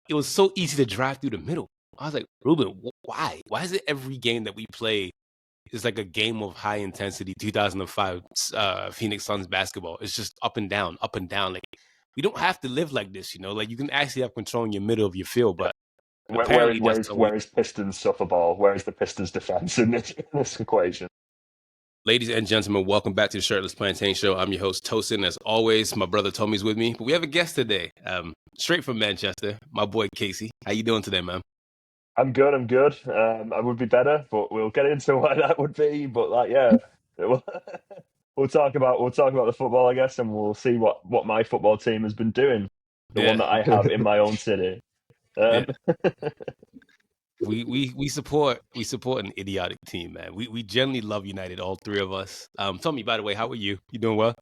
it was so easy to drive through the middle. I was like, Ruben, why? Why is it every game that we play is like a game of high intensity 2005 Phoenix Suns basketball? It's just up and down, up and down. Like, we don't have to live like this, you know? Like, you can actually have control in your middle of your field, but apparently that's the way. Where is Pistons suffer ball? Where is the Pistons defense in this equation? Ladies and gentlemen, welcome back to the Shirtless Plantain Show. I'm your host, Tosin. As always, my brother Tomi's with me, but we have a guest today, straight from Manchester, my boy Casey. How you doing today, man? I'm good. I'm good. I would be better, but we'll get into why that would be. But like, yeah, we'll talk about the football, I guess, and we'll see what my football team has been doing. The one Yeah, that I have in my own city. yeah. Um, We support an idiotic team, man. We generally love United, all three of us. Tommy, by the way, how are you? You doing well?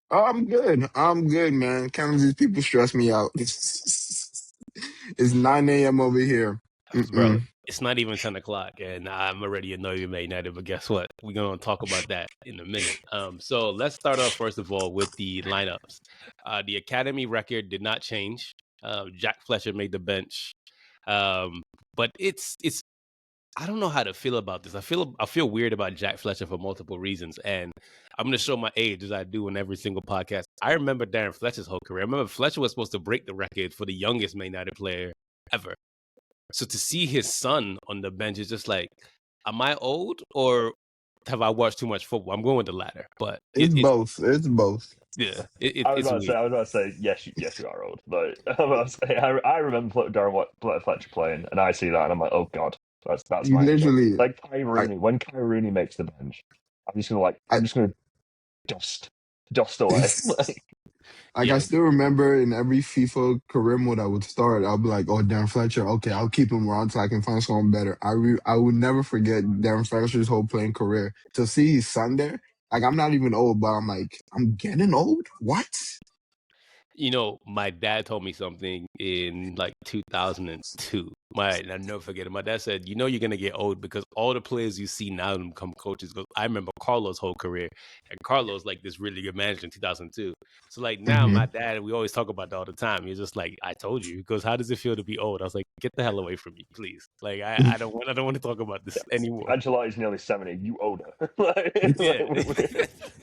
Oh, I'm good. I'm good, man. Kind of these people stress me out. It's 9 a.m. over here. Bro, Mm-mm. it's not even 10 o'clock, and I'm already annoyed with Man United, but guess what? We're going to talk about that in a minute. So let's start off, first of all, with the lineups. The Academy record did not change. Jack Fletcher made the bench. But it's I don't know how to feel about this. I feel weird about Jack Fletcher for multiple reasons, and I'm going to show my age as I do in every single podcast. I remember Darren Fletcher's whole career. I remember Fletcher was supposed to break the record for the youngest Man United player ever. So to see his son on the bench is just like, am I old or have I watched too much football? I'm going with the latter, but It's both. It's both. yeah, I it's weird. was about to say, yes, you are old. Like, I was about to say, I remember Darren Fletcher playing, and I see that, and I'm like, oh god, that's You my age. literally, Like Kai like, Rooney, when Kai Rooney makes the bench, I, I'm just gonna dust away. Like, I Yeah, still remember in every FIFA career mode I would start, I'll be like, oh, Darren Fletcher, okay, I'll keep him around till I can find someone better. I would never forget Darren Fletcher's whole playing career. To see his son there, like, I'm not even old, but I'm like, I'm getting old? What? you know, my dad told me something in like 2002. I never forget it. My dad said, "You know, you're gonna get old because all the players you see now become coaches." Because I remember Carlos' whole career, and Carlos like this really good manager in 2002. So like now, Mm-hmm. my dad, we always talk about that all the time. He's just like, "I told you." He goes, "How does it feel to be old?" I was like, "Get the hell away from me, please." Like I don't want to talk about this anymore. Ancelotti's nearly 70. You older. Yeah.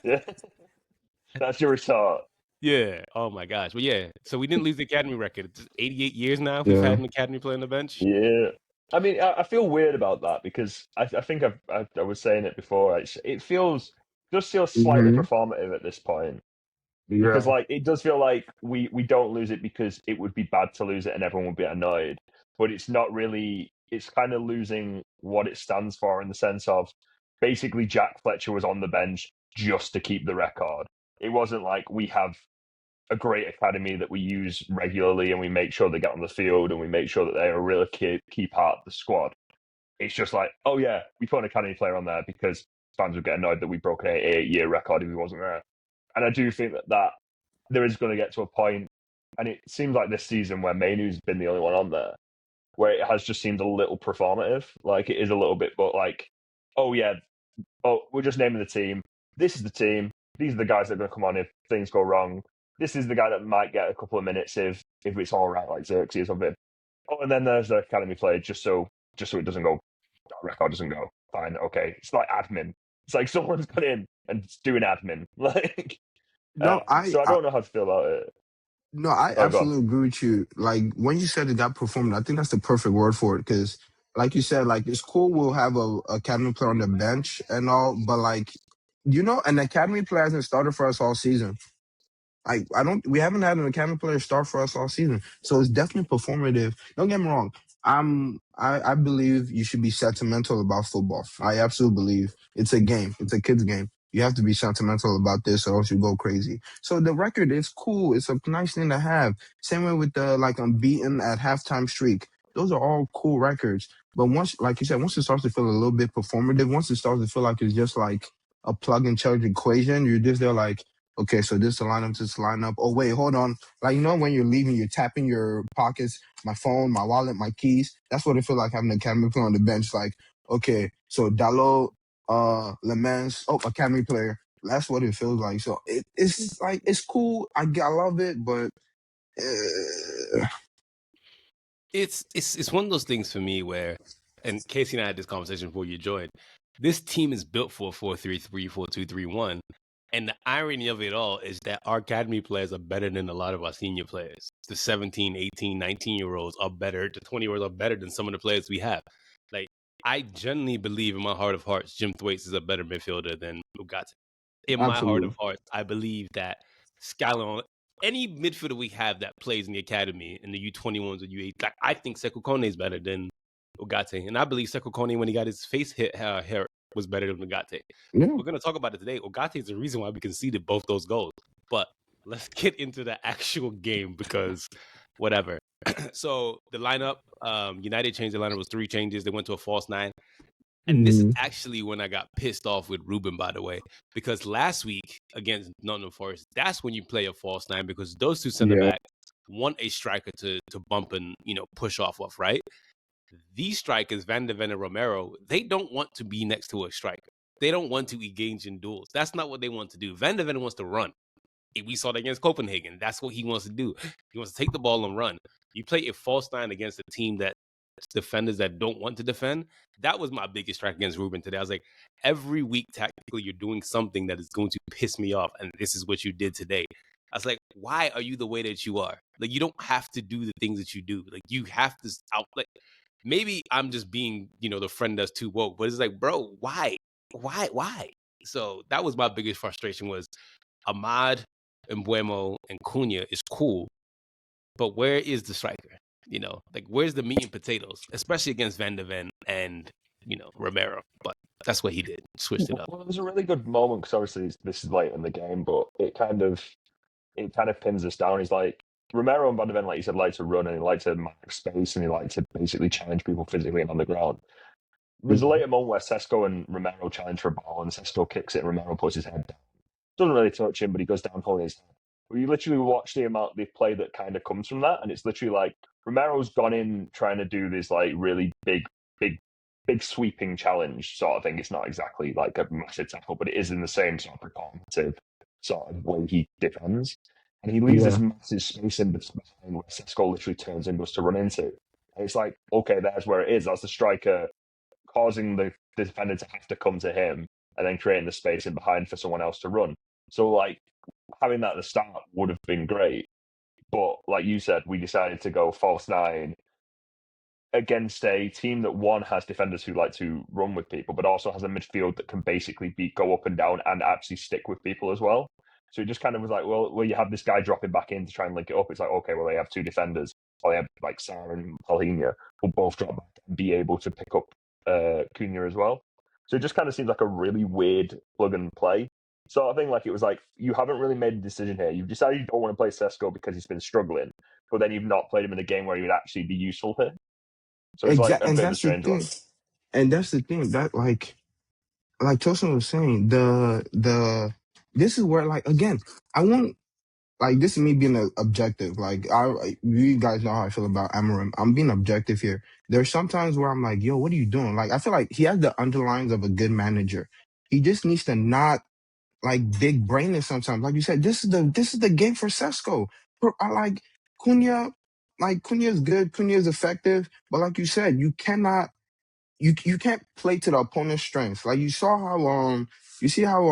Yeah, that's your start. Yeah. Oh my gosh. But yeah. So we didn't lose the academy record. It's 88 years now we've Yeah. had an academy player on the bench. Yeah. I mean, I feel weird about that because I think I was saying it before. It just feels slightly Mm-hmm. performative at this point because Yeah. like it does feel like we don't lose it because it would be bad to lose it and everyone would be annoyed, but it's not really. It's kind of losing what it stands for in the sense of basically Jack Fletcher was on the bench just to keep the record. It wasn't like we have a great academy that we use regularly and we make sure they get on the field and we make sure that they're a real key part of the squad. It's just like, oh yeah, we put an academy player on there because fans would get annoyed that we broke an 8-year record if he wasn't there. And I do think that there is going to get to a point, and it seems like this season where Mainu's been the only one on there, where it has just seemed a little performative. Like it is a little bit, but like, oh yeah, oh, we're just naming the team. This is the team. These are the guys that are going to come on if things go wrong. This is the guy that might get a couple of minutes if it's all right, like Xerxes or something. Oh, and then there's the academy player just so it doesn't go, that record doesn't go. Fine, okay. It's like admin. It's like someone's gone in and doing admin. Like, No, so I don't know how to feel about it. No, I Oh, God. absolutely agree with you. Like when you said it got performed, I think that's the perfect word for it. Because, like you said, like it's cool we'll have a academy player on the bench and all, but like an academy player hasn't started for us all season. Like we haven't had an academy player start for us all season, so it's definitely performative. Don't get me wrong. I believe you should be sentimental about football. I absolutely believe it's a game. It's a kid's game. You have to be sentimental about this, or else you go crazy. So the record is cool. It's a nice thing to have. Same way with the like unbeaten at halftime streak. Those are all cool records. But once, like you said, once it starts to feel a little bit performative, once it starts to feel like it's just like a plug and charge equation, you're just there like, okay, so this lineup, this lineup. Oh wait, hold on. Like when you're leaving, you're tapping your pockets, my phone, my wallet, my keys. That's what it feels like having an academy player on the bench. Like, okay, so Dalot, Lemans, academy player. That's what it feels like. So it's like it's cool. I love it, but It's one of those things for me where, and Casey and I had this conversation before you joined. This team is built for a 4-3-3, 4-2-3-1. And the irony of it all is that our academy players are better than a lot of our senior players. The 17, 18, 19-year-olds are better. The 20-year-olds are better than some of the players we have. Like, I genuinely believe in my heart of hearts, Jim Thwaites is a better midfielder than Ugarte. In my heart of Absolutely. hearts, I believe that Scallon, any midfielder we have that plays in the academy, in the U21s or U8, like, I think Sekou Kone is better than Ugarte. And I believe Sekou Kone, when he got his face hit hair, was better than Ugarte. Yeah. We're going to talk about it today. Ugarte is the reason why we conceded both those goals. But let's get into the actual game because whatever. So the lineup, United changed the lineup. It was 3 changes. They went to a false 9. And this is Mhm. actually when I got pissed off with Ruben, by the way, because last week against Nottingham Forest, that's when you play a false 9 because those two center Yeah. backs want a striker to bump and, push off, right? These strikers, Van de Ven and Romero, they don't want to be next to a striker. They don't want to engage in duels. That's not what they want to do. Van de Ven wants to run. We saw that against Copenhagen. That's what he wants to do. He wants to take the ball and run. You play a false 9 against a team that defenders that don't want to defend. That was my biggest strike against Ruben today. I was like, every week tactically you're doing something that is going to piss me off, and this is what you did today. I was like, why are you the way that you are? Like, you don't have to do the things that you do. Like, you have to like, maybe I'm just being, the friend that's too woke, but it's like, bro, why? So that was my biggest frustration was Ahmad, Mbuemo, and Cunha is cool, but where is the striker? Like, where's the meat and potatoes, especially against Van de Ven and, Romero. But that's what he did. Switched it up. Well, it was a really good moment because obviously this is late in the game, but it kind of pins us down. He's like, Romero and Van de Ven, like you said, like to run and he liked to mark space and he liked to basically challenge people physically and on the ground. There's a later moment where Sesko and Romero challenge for a ball and Sesko kicks it and Romero puts his head down. Doesn't really touch him, but he goes down holding his head. Well, you literally watch the amount of play that kind of comes from that, and it's literally like Romero's gone in trying to do this like really big sweeping challenge sort of thing. It's not exactly like a massive tackle, but it is in the same sort of performative sort of way he defends. And he leaves this Yeah. massive space in behind where Sesko literally turns into us to run into. And it's like, okay, there's where it is. That's the striker causing the defender to have to come to him and then creating the space in behind for someone else to run. So, like, having that at the start would have been great. But, like you said, we decided to go false 9 against a team that, one, has defenders who like to run with people, but also has a midfield that can basically go up and down and actually stick with people as well. So it just kind of was like, well, you have this guy dropping back in to try and link it up. It's like, okay, well, they have 2 defenders. Or they have, like, Sarah and Paulinho will both drop back and be able to pick up Cunha as well. So it just kind of seems like a really weird plug and play sort of thing. Like, it was like, you haven't really made a decision here. You've decided you don't want to play Sesko because he's been struggling, but then you've not played him in a game where he would actually be useful here. So it's like a And bit of a that's the strange one. thing. And that's the thing that like Tosin was saying, this is where, like, again, I won't, like, this is me being objective. Like, you guys know how I feel about Amorim. I'm being objective here. There's sometimes where I'm like, yo, what are you doing? Like, I feel like he has the underlines of a good manager. He just needs to not, like, big brain it sometimes. Like you said, this is the game for Sesko. I like Cunha. Like, Cunha is good. Cunha is effective. But like you said, you can't play to the opponent's strengths. Like, you see how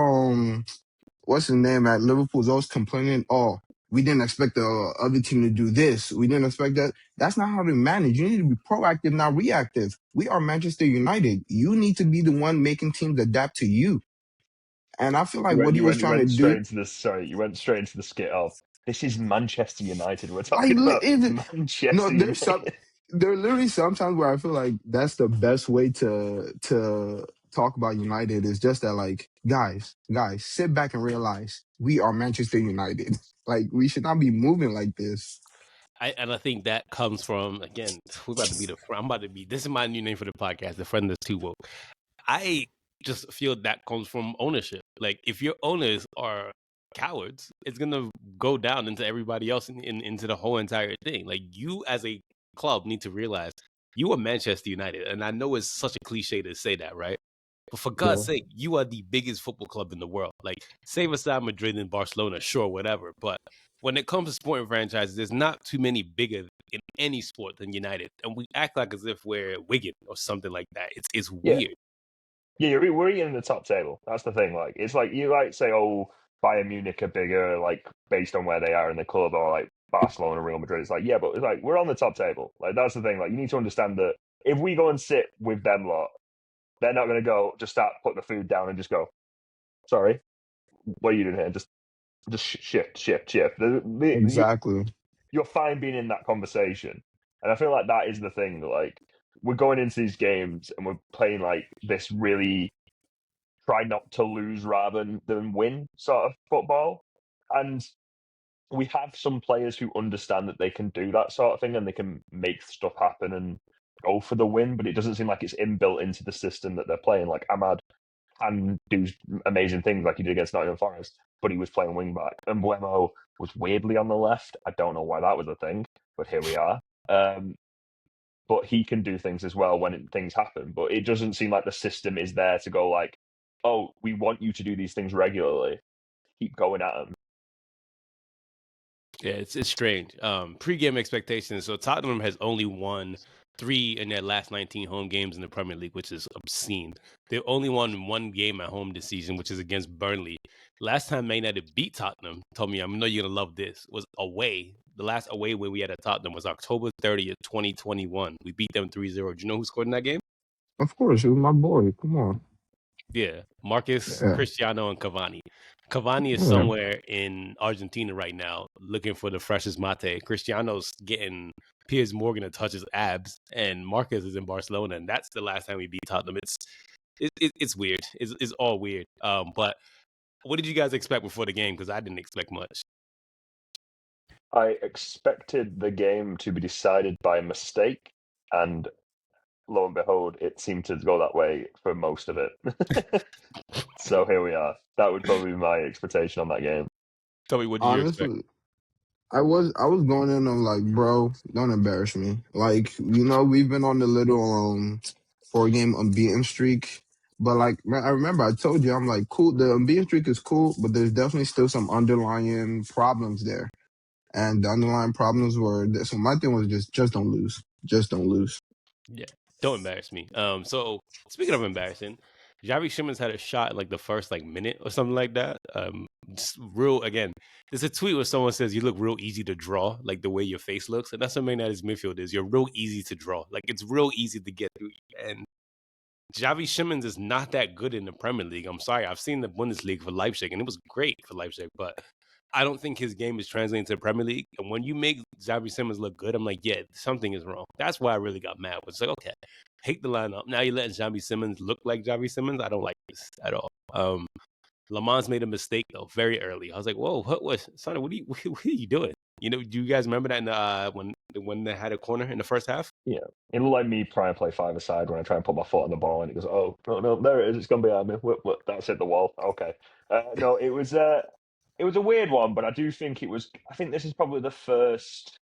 what's his name at Liverpool's always complaining, oh, we didn't expect the other team to do this. We didn't expect that. That's not how to manage. You need to be proactive, not reactive. We are Manchester United. You need to be the one making teams adapt to you. And I feel like what he was You trying to went do, straight into the you went straight into the skit of this is Manchester United. We're like, talking about no, Manchester United. there are literally sometimes where I feel like that's the best way to talk about United is just that, like, guys, sit back and realize we are Manchester United. Like, we should not be moving like this. I think that comes from, again, we're about to be this is my new name for the podcast, the friend that's too woke. I just feel that comes from ownership. Like, if your owners are cowards, it's gonna go down into everybody else into the whole entire thing. Like, you as a club need to realize you are Manchester United, and I know it's such a cliche to say that, right? But for God's Yeah. sake, you are the biggest football club in the world. Like, save aside Madrid and Barcelona, sure, whatever. But when it comes to sporting franchises, there's not too many bigger in any sport than United, and we act like as if we're Wigan or something like that. It's Yeah. weird. Yeah, we're eating the top table. That's the thing. Like, it's like you like say, oh, Bayern Munich are bigger, like based on where they are in the club, or like Barcelona, Real Madrid. It's like, yeah, but it's like we're on the top table. Like that's the thing. Like you need to understand that if we go and sit with them lot, they're not going to go just start putting the food down and just go, sorry, what are you doing here? Just shift. Exactly. You're fine being in that conversation, and I feel like that is the thing. Like we're going into these games and we're playing like this really try not to lose rather than win sort of football. And we have some players who understand that they can do that sort of thing and they can make stuff happen and go for the win, but it doesn't seem like it's inbuilt into the system that they're playing. Like Ahmad can do amazing things like he did against Nottingham Forest, but he was playing wing back. And Buemo was weirdly on the left. I don't know why that was a thing, but here we are. But he can do things as well when things happen. But it doesn't seem like the system is there to go like, oh, we want you to do these things regularly. Keep going at them. Yeah, it's strange. Pre-game expectations. So Tottenham has only won 3 in their last 19 home games in the Premier League, which is obscene. They've only won 1 game at home this season, which is against Burnley. Last time Man United beat Tottenham, Tommy, I know you're gonna love this, was away. The last away win we had at Tottenham was October 30th, 2021. We beat them 3-0. Do you know who scored in that game? Of course, it was my boy. Come on. Yeah, Marcus, Yeah. Cristiano, and Cavani. Cavani is Yeah. somewhere in Argentina right now looking for the freshest mate. Cristiano's getting Piers Morgan to touch his abs, and Marcus is in Barcelona, and that's the last time we beat Tottenham. It's weird. It's all weird. But what did you guys expect before the game? Because I didn't expect much. I expected the game to be decided by mistake, and lo and behold, it seemed to go that way for most of it. So here we are. That would probably be my expectation on that game. Tell me, what did you expect? Honestly, I was going in. I'm like, bro, don't embarrass me. Like, we've been on the little 4-game unbeaten streak, but like, man, I remember I told you, I'm like, cool. The unbeaten streak is cool, but there's definitely still some underlying problems there, and the underlying problems were. So my thing was just don't lose, just don't lose. Yeah, don't embarrass me. So speaking of embarrassing, Javi Simmons had a shot in like the first minute or something like that. Just real again. There's a tweet where someone says you look real easy to draw, like the way your face looks, and that's something that his midfield is. You're real easy to draw. Like it's real easy to get through. And Javi Simmons is not that good in the Premier League. I'm sorry. I've seen the Bundesliga for Leipzig, and it was great for Leipzig, but I don't think his game is translating to the Premier League. And when you make Javi Simmons look good, I'm like, yeah, something is wrong. That's why I really got mad. It's like, okay, hate the lineup. Now you're letting Javi Simmons look like Javi Simmons. I don't like this at all. Lamans made a mistake though very early. I was like, whoa, Sonny, what are you doing? Do you guys remember that in when they had a corner in the first half? Yeah, it looked like me trying to play five-a-side when I try and put my foot on the ball, and it goes, "Oh no, there it is! It's gonna be behind me." That's hit the wall. Okay, no, it was a weird one, but I do think it was. I think this is probably the first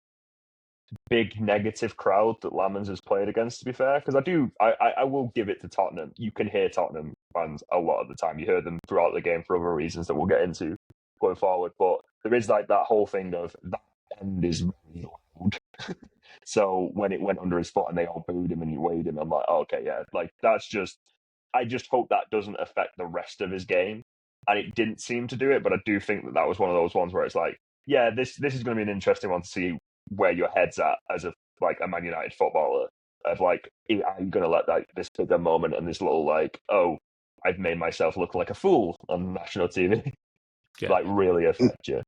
big negative crowd that Lamans has played against. To be fair, because I will give it to Tottenham. You can hear Tottenham fans a lot of the time. You heard them throughout the game for other reasons that we'll get into going forward. But there is like that whole thing of that end is very loud. So when it went under his foot and they all booed him and you weighed him, I'm like, oh, okay, yeah, like that's just. I just hope that doesn't affect the rest of his game, and it didn't seem to do it. But I do think that was one of those ones where it's like, yeah, this is going to be an interesting one to see where your head's at as a Man United footballer. Of like, are you going to let this bigger moment and this little oh, I've made myself look like a fool on national TV, really affect you?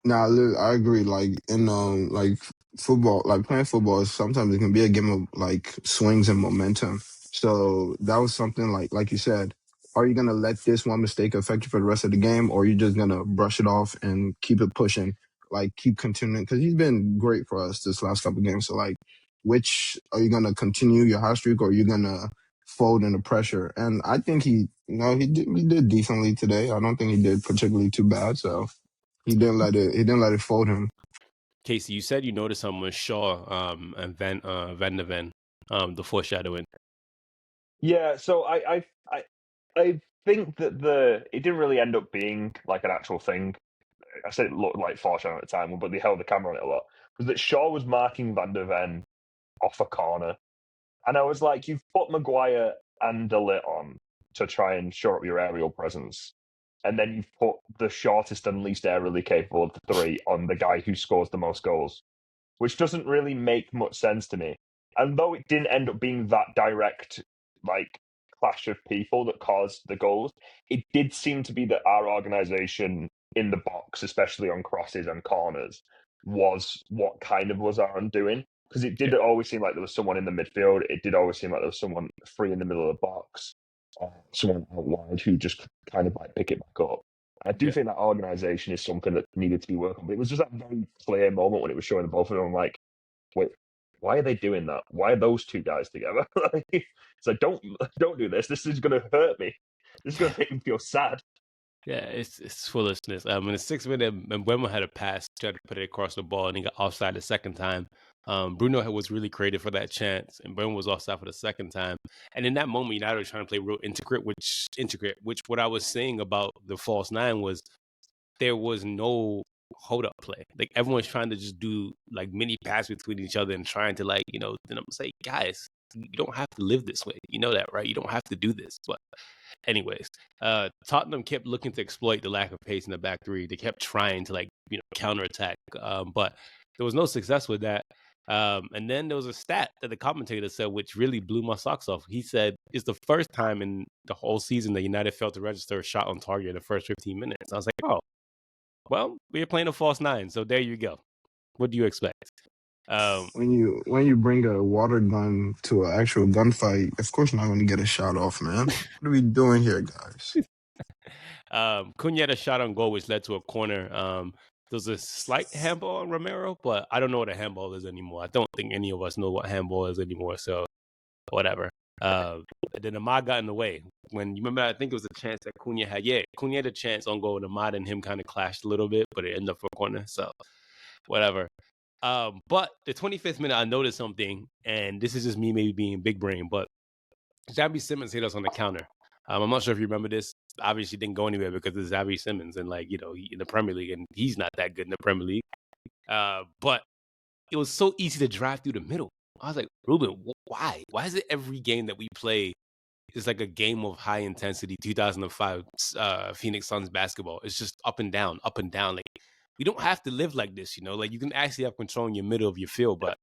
Nah, look, I agree. Like in football, like playing football, sometimes it can be a game of swings and momentum. So that was something like you said. Are you gonna let this one mistake affect you for the rest of the game, or are you just gonna brush it off and keep it pushing, keep continuing? Because he's been great for us this last couple of games. So which are you gonna continue your hot streak, or are you gonna fold under pressure? And I think he did decently today. I don't think he did particularly too bad. So. He didn't let it fold him. Casey, you said you noticed something with Shaw and Van de Ven, the foreshadowing. Yeah, so I think that it didn't really end up being like an actual thing. I said it looked like foreshadowing at the time, but they held the camera on it a lot, was that Shaw was marking Van der Ven off a corner. And I was like, you've put Maguire and De Ligt on to try and shore up your aerial presence. And then you've put the shortest and least aerially capable of the three on the guy who scores the most goals, which doesn't really make much sense to me. And though it didn't end up being that direct, like, clash of people that caused the goals, it did seem to be that our organisation in the box, especially on crosses and corners, was what kind of was our undoing. Because it did always seem like there was someone in the midfield. It did always seem like there was someone free in the middle of the box, someone out wide who just kind of like pick it back up. I do think that organisation is something that needed to be worked on. But it was just that very clear moment when it was showing the both of them. I'm like, wait, why are they doing that? Why are those two guys together? It's like, don't do this. This is going to hurt me. This is going to make me feel sad. Yeah, it's foolishness. In the 6th minute, Mbeumo had a pass, tried to put it across the ball, and he got offside the second time. Bruno was really creative for that chance, and Mbeumo was offside for the second time. And in that moment, United was trying to play real intricate, which what I was saying about the false nine was there was no hold up play. Like everyone's trying to just do like mini pass between each other and trying to then I'm saying, guys, you don't have to live this way. You know that, right? You don't have to do this. But anyways, Tottenham kept looking to exploit the lack of pace in the back three. They kept trying to counterattack, but there was no success with that. And then there was a stat that the commentator said, which really blew my socks off. He said it's the first time in the whole season that United failed to register a shot on target in the first 15 minutes. I was like, oh, well, we're playing a false nine, so there you go. What do you expect? When you bring a water gun to an actual gunfight, of course you're not going to get a shot off, man. What are we doing here, guys? Cunha had a shot on goal, which led to a corner. There was a slight handball on Romero, but I don't know what a handball is anymore. I don't think any of us know what handball is anymore, so whatever. Then Ahmad got in the way. When you remember, I think it was a chance that Cunha had. Yeah, Cunha had a chance on goal, and Ahmad and him kind of clashed a little bit, but it ended up for a corner, so whatever. But the 25th minute, I noticed something, and this is just me maybe being big brain, but Xavi Simons hit us on the counter. I'm not sure if you remember this. Obviously, didn't go anywhere because it's Xavi Simons, and in the Premier League, and he's not that good in the Premier League. But it was so easy to drive through the middle. I was like, Ruben, why? Why is it every game that we play is like a game of high intensity 2005 Phoenix Suns basketball? It's just up and down, up and down. Like, we don't have to live like this, Like, you can actually have control in your middle of your field, but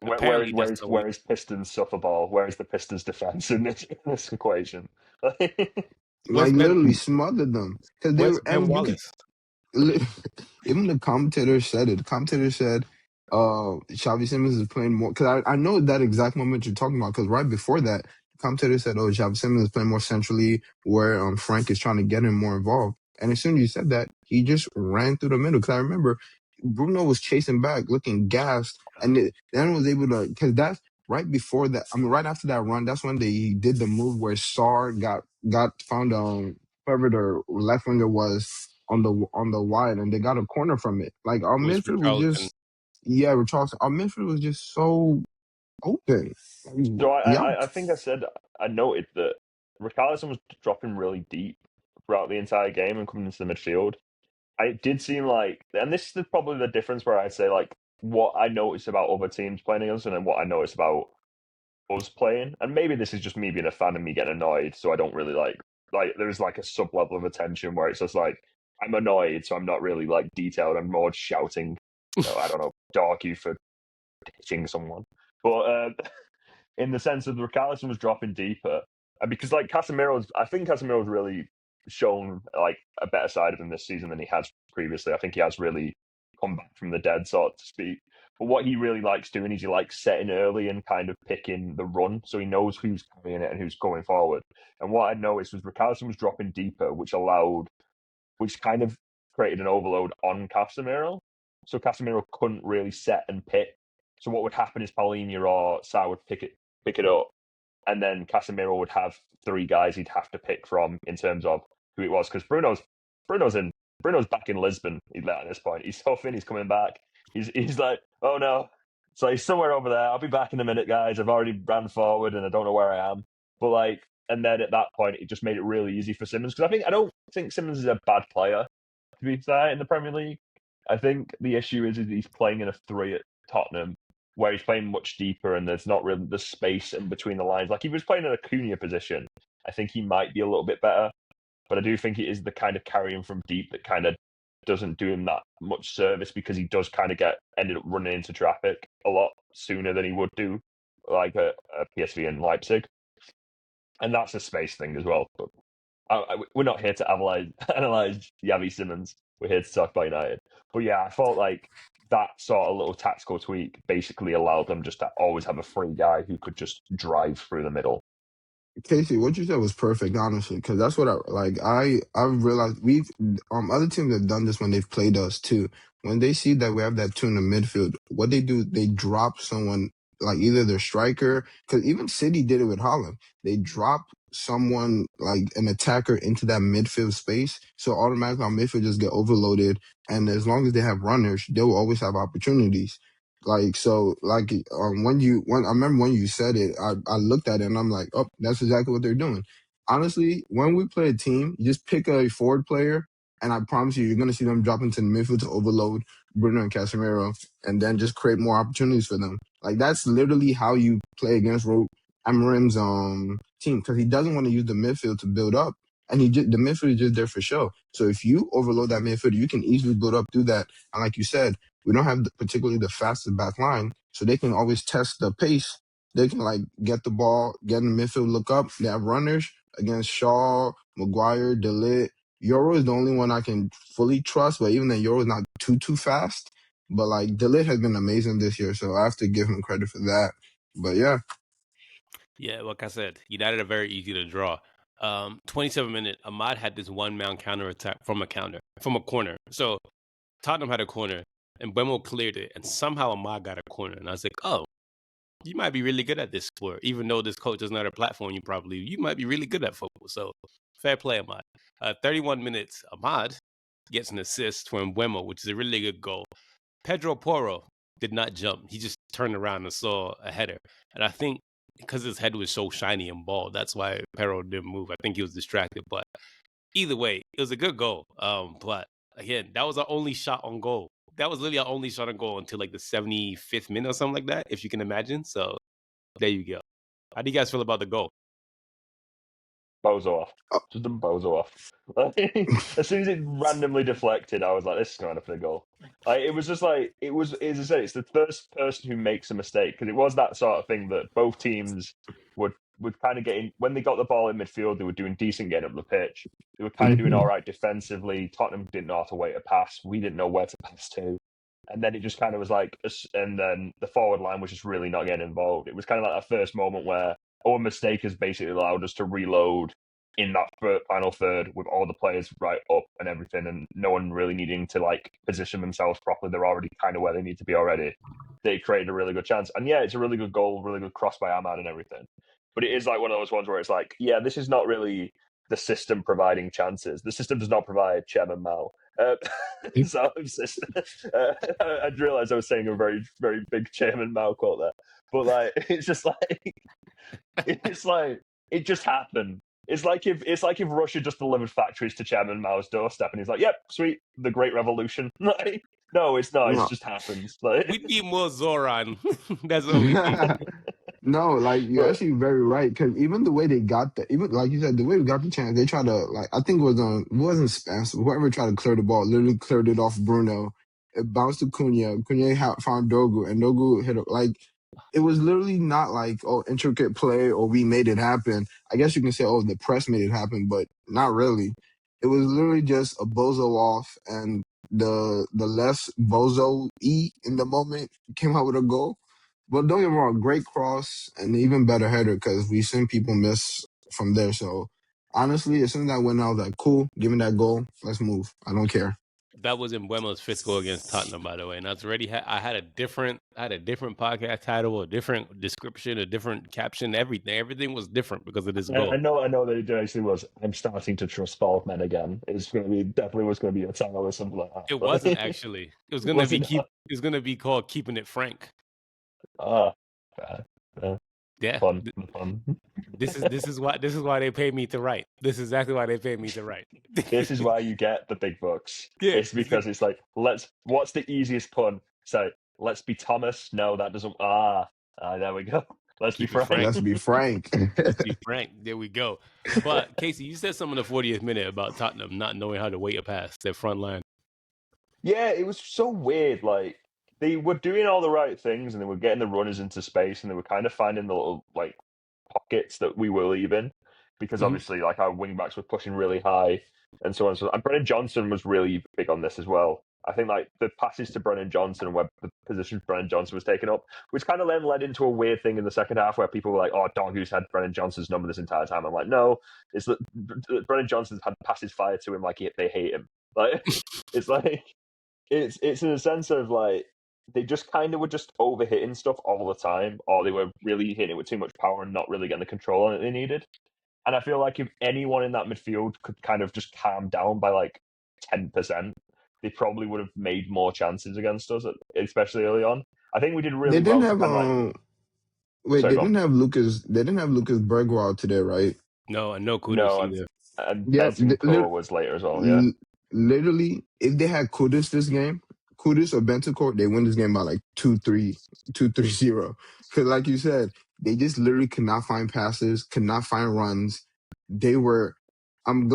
apparently where is Pistons suffer ball? Where is the Pistons defense in this equation? Like literally smothered them because they where's were, Ben and you could Wallace? even the commentator said it. The commentator said, Xavi Simons is playing more. Because I know that exact moment you're talking about. Because right before that, the commentator said, oh, Xavi Simons is playing more centrally, where Frank is trying to get him more involved. And as soon as you said that, he just ran through the middle. Because I remember Bruno was chasing back, looking gassed, and then was able to. Because that's right before that. I mean, right after that run, that's when he did the move where Sarr got found whoever the left winger was on the wide, and they got a corner from it. Like our midfield was just Richarlison. Our midfield was just so open. So Yeah, I think I noted that Richarlison was dropping really deep throughout the entire game and coming into the midfield. And it did seem like, and this is probably the difference where I say like what I noticed about other teams playing against us and then what I noticed about us playing. And maybe this is just me being a fan and me getting annoyed, so I don't really like there's like a sub level of attention where it's just like I'm annoyed, so I'm not really like detailed. I'm more shouting, I don't know, dog you for hitting someone. But in the sense of Richarlison was dropping deeper, and because like I think Casemiro's really shown like a better side of him this season than he has previously. I think he has really come back from the dead, so to speak. But what he really likes doing is he likes setting early and kind of picking the run, so he knows who's carrying it and who's going forward. And what I noticed was Richarlison was dropping deeper, which kind of created an overload on Casemiro. So Casemiro couldn't really set and pick. So what would happen is Paulinho or Sarr would pick it up, and then Casemiro would have three guys he'd have to pick from in terms of who it was. Because Bruno's back in Lisbon at this point. He's so thin, he's coming back. He's like, oh no. So he's somewhere over there. I'll be back in a minute, guys. I've already ran forward and I don't know where I am. But and then at that point, it just made it really easy for Simmons. Because I don't think Simmons is a bad player. to be fair, in the Premier League. I think the issue is he's playing in a 3 at Tottenham, where he's playing much deeper and there's not really the space in between the lines. Like, if he was playing in a Cunha position, I think he might be a little bit better. But I do think it is the kind of carrying from deep that kind of doesn't do him that much service, because he does kind of ended up running into traffic a lot sooner than he would do, like a PSV and Leipzig. And that's a space thing as well. But we're not here to analyze Yavi Simmons. We're here to talk about United. But yeah, I thought like that sort of little tactical tweak basically allowed them just to always have a free guy who could just drive through the middle. Casey, what you said was perfect, honestly, because that's what I like. I've realized we've other teams have done this when they've played us too. When they see that we have that two in the midfield, what they do, they drop someone like either their striker, because even City did it with Holland. They drop someone like an attacker into that midfield space, so automatically our midfield just get overloaded. And as long as they have runners, they will always have opportunities. Like, so, like, when I remember when you said it, I looked at it and I'm like, oh, that's exactly what they're doing. Honestly, when we play a team, you just pick a forward player, and I promise you, you're going to see them drop into the midfield to overload Bruno and Casemiro, and then just create more opportunities for them. Like, that's literally how you play against Amorim's team, because he doesn't want to use the midfield to build up, and the midfield is just there for show. So if you overload that midfield, you can easily build up through that. And like you said, we don't have particularly the fastest back line, so they can always test the pace. They can like get the ball, get in the midfield, look up. They have runners against Shaw, Maguire, De Ligt. Euro is the only one I can fully trust, but even then, Euro is not too fast. But like De Ligt has been amazing this year, so I have to give him credit for that. But yeah. Yeah, like I said, United are very easy to draw. 27 minute, Ahmad had this one-man counter attack from a corner. So Tottenham had a corner, and Bemo cleared it, and somehow Ahmad got a corner. And I was like, oh, you might be really good at this sport. Even though this coach doesn't have a platform, you might be really good at football. So fair play, Ahmad. 31 minutes, Ahmad gets an assist from Mbeumo, which is a really good goal. Pedro Porro did not jump. He just turned around and saw a header. And I think because his head was so shiny and bald, that's why Pedro didn't move. I think he was distracted. But either way, it was a good goal. But again, that was our only shot on goal. That was literally our only shot on goal until like the 75th minute or something like that, if you can imagine. So there you go. How do you guys feel about the goal? Bozo-off. Just a bozo-off. As soon as it randomly deflected, I was like, this is going for the goal. Like, it was just like, as I said, it's the first person who makes a mistake, because it was that sort of thing that both teams would kind of get in. When they got the ball in midfield, they were doing decent getting up the pitch. They were kind of doing all right defensively. Tottenham didn't know how to wait a pass. We didn't know where to pass to. And then it just kind of was like, and then the forward line was just really not getting involved. It was kind of like that first moment where our mistake has basically allowed us to reload in that final third with all the players right up and everything, and no one really needing to like position themselves properly. They're already kind of where they need to be already. They created a really good chance. And yeah, it's a really good goal, really good cross by Ahmad and everything. But it is like one of those ones where it's like, yeah, this is not really the system providing chances. The system does not provide Chairman Mao. So I realised I was saying a very, very big Chairman Mao quote there. But like, it's just like, it just happened. It's like if Russia just delivered factories to Chairman Mao's doorstep, and he's like, "Yep, sweet, the Great Revolution." Like, no, it's not. It just happens. Like, we need more Zoran. That's what we need. No, like you're actually very right, because even the way they got even like you said, the way we got the chance, they tried to like I think it wasn't Spencer, whoever tried to clear the ball, literally cleared it off Bruno. It bounced to Cunha. Cunha found Dogu, and Dogu hit it. Like it was literally not like intricate play or we made it happen. I guess you can say the press made it happen, but not really. It was literally just a bozo off, and the less bozo in the moment came out with a goal. But don't get me wrong, great cross and even better header, because we've seen people miss from there. So honestly, as soon as I went out, I was like, cool, give me that goal. Let's move. I don't care. That was Mbeumo's fifth goal against Tottenham, by the way. And I was already I had a different podcast title, a different description, a different caption, everything. Everything was different because of this goal. I know that it actually was. I'm starting to trust bald men again. It's going to be definitely was going to be a title or something like that. It wasn't actually. It was going to be It was going to be called Keeping It Frank. Ah, Yeah. fun. This is why they pay me to write. This is exactly why they pay me to write. This is why you get the big bucks. Yeah, It's because it's like, what's the easiest pun? So let's be Thomas. No, that doesn't. There we go. Let's keep be it frank. Let's be frank. Let's be frank. There we go. But Casey, you said something in the 40th minute about Tottenham not knowing how to wait a pass, their front line. Yeah, it was so weird. Like they were doing all the right things, and they were getting the runners into space, and they were kind of finding the little like pockets that we were leaving, because Mhm. obviously like our wing backs were pushing really high, and so on. So and Brennan Johnson was really big on this as well. I think like the passes to Brennan Johnson, where the position Brennan Johnson was taken up, which kind of then led into a weird thing in the second half where people were like, "Oh, Doggo's had Brennan Johnson's number this entire time." I'm like, no, it's that Brennan Johnson's had passes fired to him like they hate him. Like it's like it's in a sense of like they just kind of were just overhitting stuff all the time, or they were really hitting it with too much power and not really getting the control on it they needed. And I feel like if anyone in that midfield could kind of just calm down by like 10%, they probably would have made more chances against us, especially early on. I think we did They really didn't well to have kind of like. wait, Sorry, they go on. didn't have Lucas. They didn't have Lucas Bergwall today, right? No, and no Kudus No, either. and Yeah, Bentancur was later as well. Yeah, literally, if they had Kudus this game, Kudus or Bentancur, they win this game by like 2-3-0. Because like you said, they just literally could not find passes, could not find runs. They were. I'm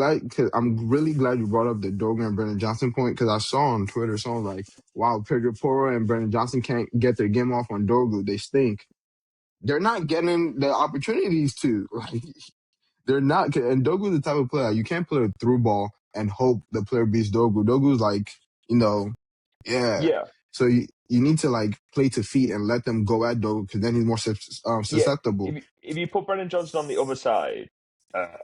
really glad you brought up the Dogan and Brennan Johnson point, because I saw on Twitter someone like, "Wow, Pedro Porro and Brennan Johnson can't get their game off on Dogu. They stink." They're not getting the opportunities to. Like, they're not. And Dogu's the type of player you can't play a through ball and hope the player beats Dogu. Dogu's like, yeah. yeah. So you need to like play to feet and let them go at Dogu, because then he's more Yeah, susceptible. if you put Brennan Johnson on the other side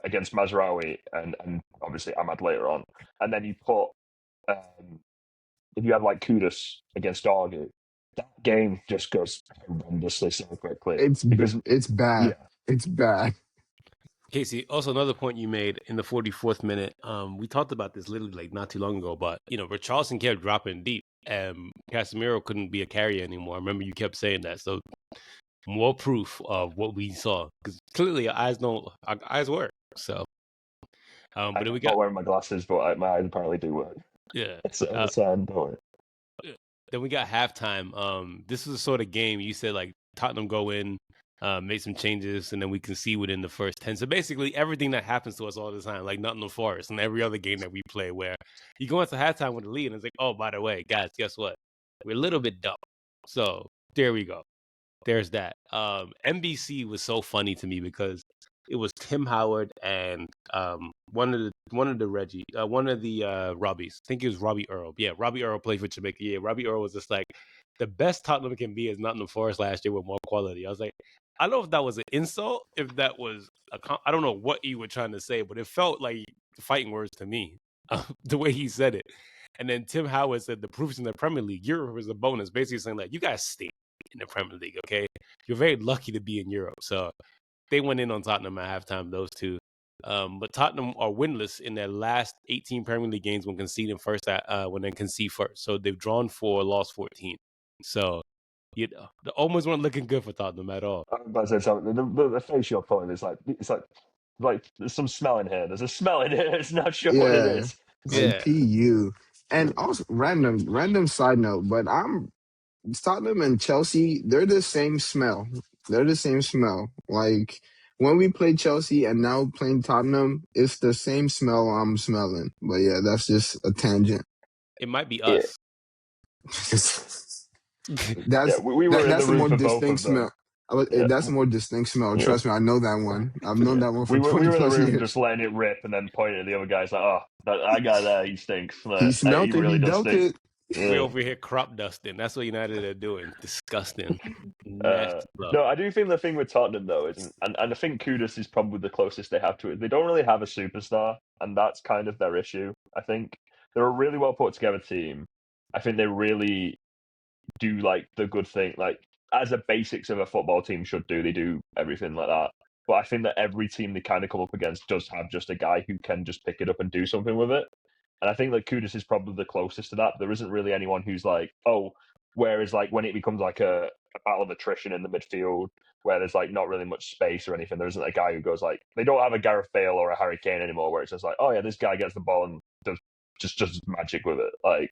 against Mazraoui and obviously Ahmad later on, and then you put if you have like Kudus against Dargu, that game just goes horrendously so quickly because It's bad. yeah, It's bad. Casey, also another point you made in the 44th minute. We talked about this literally like not too long ago, but Richarlison kept dropping deep, and Casemiro couldn't be a carrier anymore. I remember you kept saying that. So more proof of what we saw, because clearly our eyes work. So, but then I'm we not got wearing my glasses, but my eyes apparently do work. yeah. It's don't worry. Then we got halftime. This is the sort of game you said like Tottenham go in, make some changes, and then we can see within the first 10. So basically everything that happens to us all the time, like Nottingham Forest and every other game that we play, where you go into halftime with a lead and it's like, oh, by the way, guys, guess what? We're a little bit dumb. So there we go. There's that. NBC was so funny to me because it was Tim Howard and one of the Robbies. I think it was Robbie Earl. Yeah, Robbie Earl played for Jamaica. Yeah, Robbie Earl was just like the best Tottenham can be is Nottingham Forest last year with more quality. I was like, I don't know if that was an insult, if that was I don't know what you were trying to say, but it felt like fighting words to me, the way he said it. And then Tim Howard said the proof's in the Premier League. Europe is a bonus, basically saying like, you guys stink in the Premier League, okay? You're very lucky to be in Europe. So they went in on Tottenham at halftime, those two. But Tottenham are winless in their last 18 Premier League games when conceding first. When they concede first, so they've drawn 4, lost 14. So the almost weren't looking good for Tottenham at all. I'm about to say something. The face you're pulling is like there's some smell in here. There's a smell in here. It's not sure what it Yeah. is. Like Yeah, PU. And also random side note, but Tottenham and Chelsea, they're the same smell. They're the same smell. Like when we played Chelsea and now playing Tottenham, it's the same smell I'm smelling. But yeah, that's just a tangent. it might be Yeah. us. That's we were in the that's a room more for both distinct of them. smell. Yeah. That's a more distinct smell. Yeah. Trust me, I know that one. I've known that one for we 20 were in the plus room years. just letting it rip and then pointing at the other guys like, oh, that guy there, he stinks. He smelt He it. He really does dealt stink. it. We Yeah. over here crop dusting. That's what United are doing. Disgusting. Nasty club. No, I do think the thing with Tottenham though isn't, and I think Kudus is probably the closest they have to it. They don't really have a superstar, and that's kind of their issue. I think they're a really well put together team. I think they really do like the good thing, like as a basics of a football team should do. They do everything like that. But I think that every team they kind of come up against does have just a guy who can just pick it up and do something with it. And I think that Kudus is probably the closest to that. There isn't really anyone who's like, oh, Whereas like when it becomes like a battle of attrition in the midfield, where there's like not really much space or anything, there isn't a guy who goes like, they don't have a Gareth Bale or a Harry Kane anymore, where it's just like, oh yeah, this guy gets the ball and does just magic with it. Like,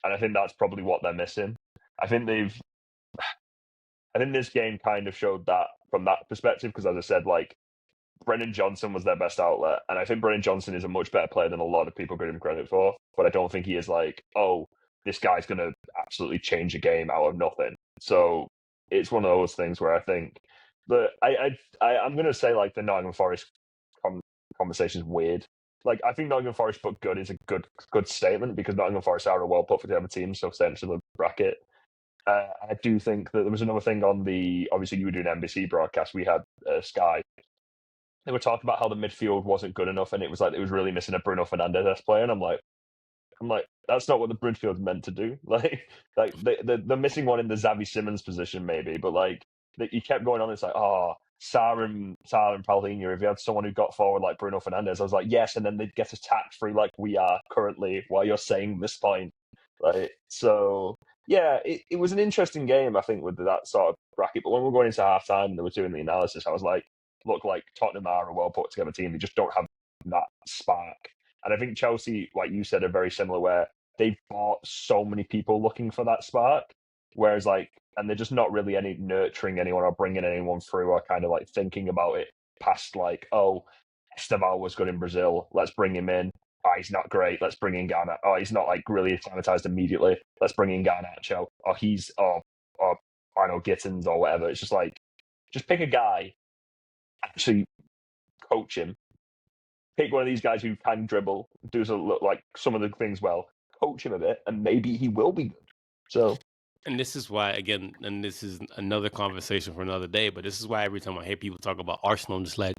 and I think that's probably what they're missing. I think this game kind of showed that from that perspective, because as I said, like Brennan Johnson was their best outlet, and I think Brennan Johnson is a much better player than a lot of people give him credit for. But I don't think he is like, oh, this guy's going to absolutely change a game out of nothing. So it's one of those things where I think that I'm going to say like the Nottingham Forest conversation is weird. Like I think Nottingham Forest put good is a good statement, because Nottingham Forest are a well put together team, so sent to the bracket. I do think that there was another thing on the, obviously you were doing NBC broadcast, we had Sky. They were talking about how the midfield wasn't good enough, and it was like it was really missing a Bruno Fernandes player. And I'm like, that's not what the midfield's meant to do. Like they're missing one in the Xavi Simons position maybe, but like you kept going on. It's like, oh, Sarr and Paulinho. If you had someone who got forward like Bruno Fernandes, I was like, yes, and then they'd get attacked through like we are currently while you're saying this point. Like, so yeah, it was an interesting game, I think, with that sort of bracket. But when we were going into half time and they were doing the analysis, I was like, look, like Tottenham are a well put together team. They just don't have that spark. And I think Chelsea, like you said, are very similar, where they've bought so many people looking for that spark. Whereas like, and they're just not really any nurturing anyone or bringing anyone through or kind of like thinking about it past like, oh, Esteval was good in Brazil. Let's bring him in. Oh, he's not great. Let's bring in Garnacho. Oh, he's not like really acclimatized immediately. Let's bring in Garnacho. Or I know Gittins or whatever. It's just like, just pick a guy, actually coach him. Pick one of these guys who can dribble, does like some of the things well, coach him a bit, and maybe he will be good. So, and this is why, again, and this is another conversation for another day, but this is why every time I hear people talk about Arsenal, I'm just like,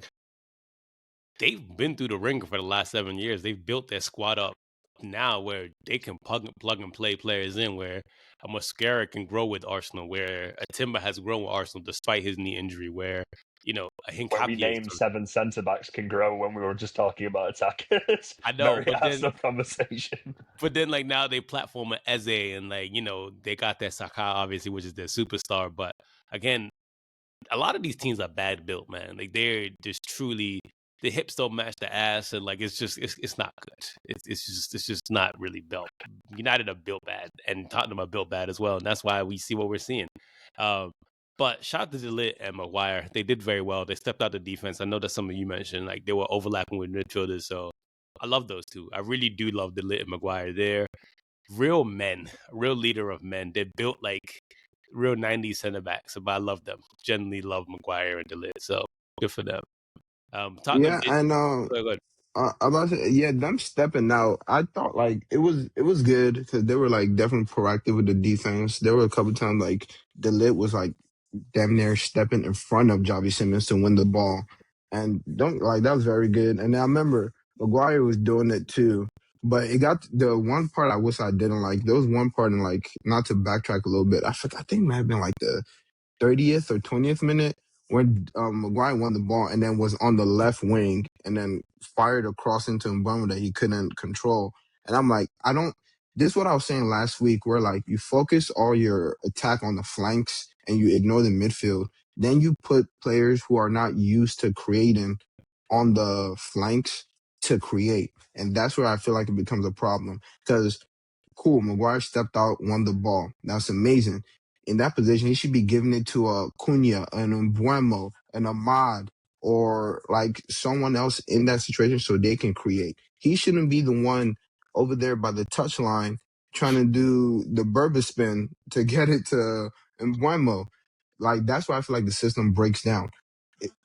they've been through the ringer for the last 7 years. They've built their squad up now where they can plug and play players in, where a Mosquera can grow with Arsenal, where a Timber has grown with Arsenal despite his knee injury, where, you know, I think where we named 7 centre-backs can grow when we were just talking about attackers. I know, Very Arsenal conversation. But then, like, now they platform an Eze, and, like, you know, they got that Saka, obviously, which is their superstar. But, again, a lot of these teams are bad built, man. Like, they're just truly, the hips don't match the ass, and like it's not good. It's just not really built. United are built bad, and Tottenham are built bad as well, and that's why we see what we're seeing. But shout out to De Ligt and Maguire. They did very well. They stepped out the defense. I know that some of you mentioned like they were overlapping with midfielders, so I love those two. I really do love De Ligt and Maguire. They're real men, real leader of men. They're built like real 90s center backs, but I love them. Generally love Maguire and De Ligt, so good for them. Tottenham Yeah, did. and Go ahead. I'm about to say, yeah, them stepping out. I thought like it was good because they were like definitely proactive with the defense. There were a couple times like the lit was like damn near stepping in front of Javi Simmons to win the ball, and don't like that was very good. And I remember Maguire was doing it too. But it got the one part I wish I didn't like. There was one part in like not to backtrack a little bit. I forgot. I think it might have been like the 30th or 20th minute when Maguire won the ball and then was on the left wing and then fired across into Mbama that he couldn't control. And I'm like, I don't. This is what I was saying last week, where like you focus all your attack on the flanks and you ignore the midfield. Then you put players who are not used to creating on the flanks to create. And that's where I feel like it becomes a problem. Because cool, Maguire stepped out, won the ball. That's amazing. In that position, he should be giving it to a Cunha, an Mbuemo, an Ahmad, or like someone else in that situation so they can create. He shouldn't be the one over there by the touchline trying to do the Berber spin to get it to Mbuemo. Like, that's why I feel like the system breaks down.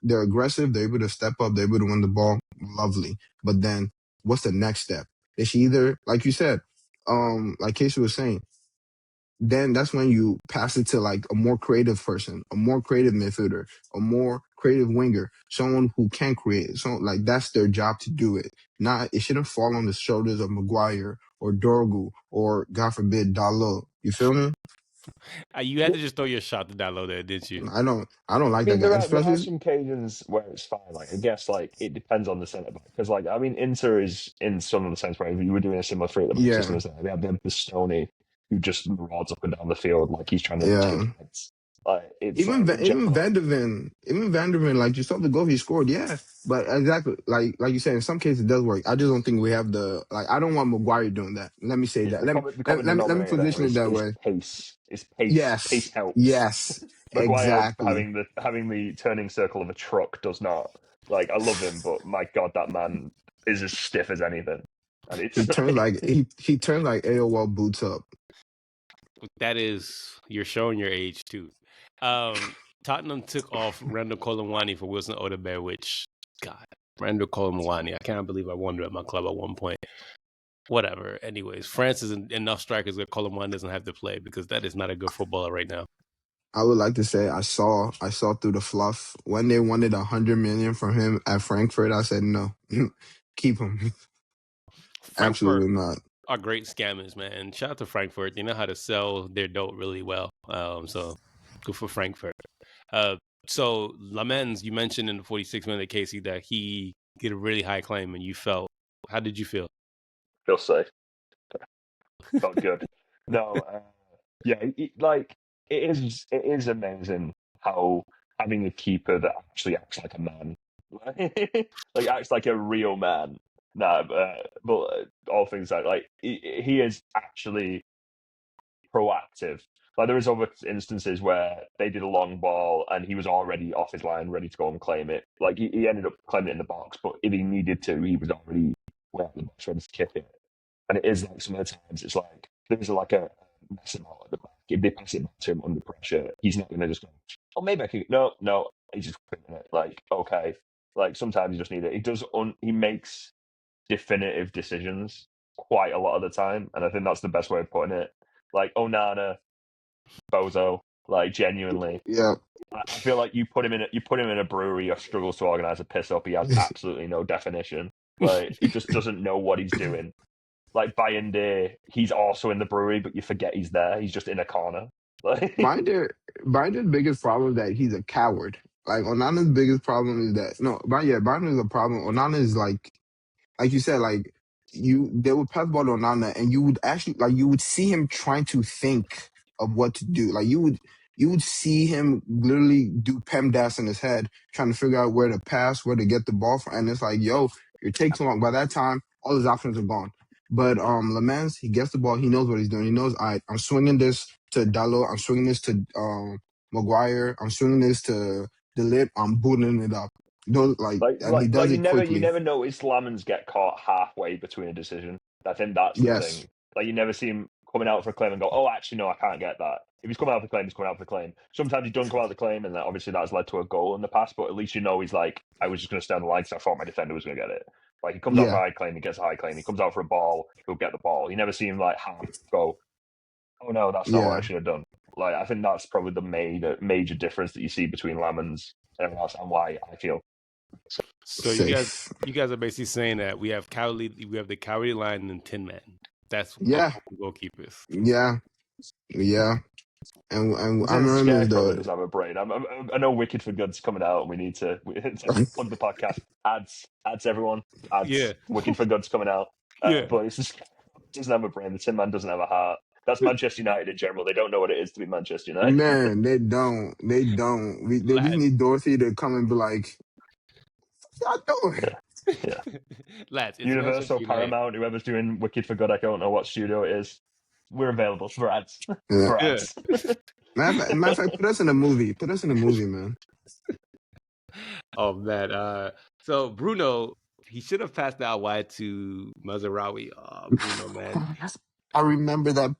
They're aggressive, they're able to step up, they're able to win the ball. Lovely. But then what's the next step? They should either, like you said, like Casey was saying, then that's when you pass it to like a more creative person, a more creative midfielder, a more creative winger, someone who can create. So like that's their job to do it. Not it shouldn't fall on the shoulders of Maguire or Dorgu or God forbid Dalot. You feel me? You had to just throw your shot to download there, didn't you? I don't like I mean, that guy. there are Especially some occasions where it's fine. Like I guess, like it depends on the centre back because, like, I mean, Inter is in some of the sense where you were doing a similar three at the back system yeah. as that. They had the Stoney, who just marauders up and down the field like he's trying to Yeah. take heads. Like it's Even even Jekyll. Vanderven, like you saw the goal he scored, yeah. But exactly, like you said, in some cases it does work. I just don't think we have the I don't want Maguire doing that. Let me say Yeah, that. the common Let me denominator there position it that is way. pace. It's pace. Pace Yes, helps. yes, Maguire exactly. having the turning circle of a truck does not. Like I love him, but my God, that man is as stiff as anything. And it's He turns like AOL boots up. That is, you're showing your age too. Tottenham took off Randall Colomwani for Wilson Odobert, which, God, Randall Colomwani, I can't believe I won at my club at one point. Whatever. Anyways, France is enough strikers that Colomwani doesn't have to play because that is not a good footballer right now. I would like to say I saw through the fluff when they wanted 100 million from him at Frankfurt. I said no, keep him. Frankfurt Absolutely not. are great scammers, man. And shout out to Frankfurt. They know how to sell their dope really well. So good for Frankfurt. So Lamens, you mentioned in the 46-minute Casey that he get a really high claim, and you felt. How did you feel? feel safe. Felt good. No, yeah, it is amazing how having a keeper that actually acts like a man, like acts like a real man. Nah, but all things like he is actually proactive. Like there is other instances where they did a long ball and he was already off his line, ready to go and claim it. Like he ended up claiming it in the box, but if he needed to, he was already way out the box, ready to kick it. And it is like some of the times it's like there's like a mess about at the back. If they pass it back to him under pressure, he's not going to just go, oh, maybe I could. No, he's just putting it. Like, okay. Like sometimes you just need it. He makes definitive decisions quite a lot of the time. And I think that's the best way of putting it. Like Onana, bozo, like genuinely. Yeah. I feel like you put him in a brewery or struggles to organize a piss up. He has absolutely no definition. Like he just doesn't know what he's doing. Like Bayende, he's also in the brewery, but you forget he's there. He's just in a corner. Like Binder's biggest problem is that he's a coward. Like Onana's biggest problem is that Binder is a problem. Onana is like you said, like they would pass ball to Onana and you would actually you would see him trying to think of what to do. Like you would see him literally do PEMDAS in his head, trying to figure out where to pass, where to get the ball from. And it's like, yo, it takes too long. By that time, all his options are gone. But Lamens, he gets the ball, he knows what he's doing. He knows, all right, I'm swinging this to Dallo, I'm swinging this to Maguire, I'm swinging this to Delip, I'm booting it up. Those and he does it quickly. You never notice Lamens get caught halfway between a decision. I think that's the Yes. thing. Like you never see him coming out for a claim and go, oh, actually no, I can't get that. If he's coming out for the claim, he's coming out for the claim. Sometimes he doesn't come out for the claim, and obviously that's led to a goal in the past. But at least you know he's like, I was just going to stay on the line because I thought my defender was going to get it. Like he comes out for a high claim, he gets a high claim. He comes out for a ball, he'll get the ball. You never see him like half go, oh no, that's not what I should have done. Like I think that's probably the major difference that you see between Lamens and everyone else, and why I feel. So you guys are basically saying that we have the cowardly line and Tin Man. That's goalkeepers. Yeah. And Amorim is doesn't have a brain. I know Wicked for Good's coming out, and we need to plug the podcast. Ads everyone. Ads. Wicked for Good's coming out. But it's just doesn't have a brain. The Tin Man doesn't have a heart. That's Manchester United in general. They don't know what it is to be Manchester United. Man, they don't. They just need Dorothy to come and be like, "What y'all doing?" Yeah. Lads, Universal, Paramount, whoever's doing Wicked for Good, I don't know what studio it is. We're available for ads. For ads. Matter of fact, put us in a movie. Put us in a movie, man. Oh man. So Bruno, he should have passed out wide to Mazraoui. Oh, Bruno, man. I remember that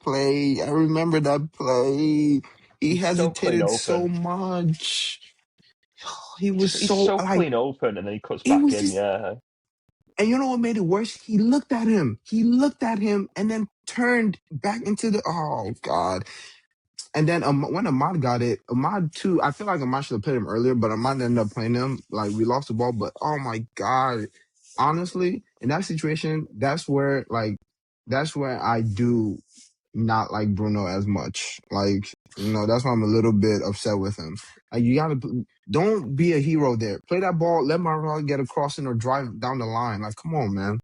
play. He hesitated so much. He was he's so clean open, and then he cuts back in. Yeah. And you know what made it worse? He looked at him, and then turned back into the. Oh God! And then when Ahmad got it, Ahmad too. I feel like Ahmad should have played him earlier, but Ahmad ended up playing him. Like we lost the ball, but oh my God! Honestly, in that situation, that's where I do not like Bruno as much. Like, that's why I'm a little bit upset with him. Like, don't be a hero there. Play that ball, let Marlon get a crossing or drive down the line. Like, come on, man.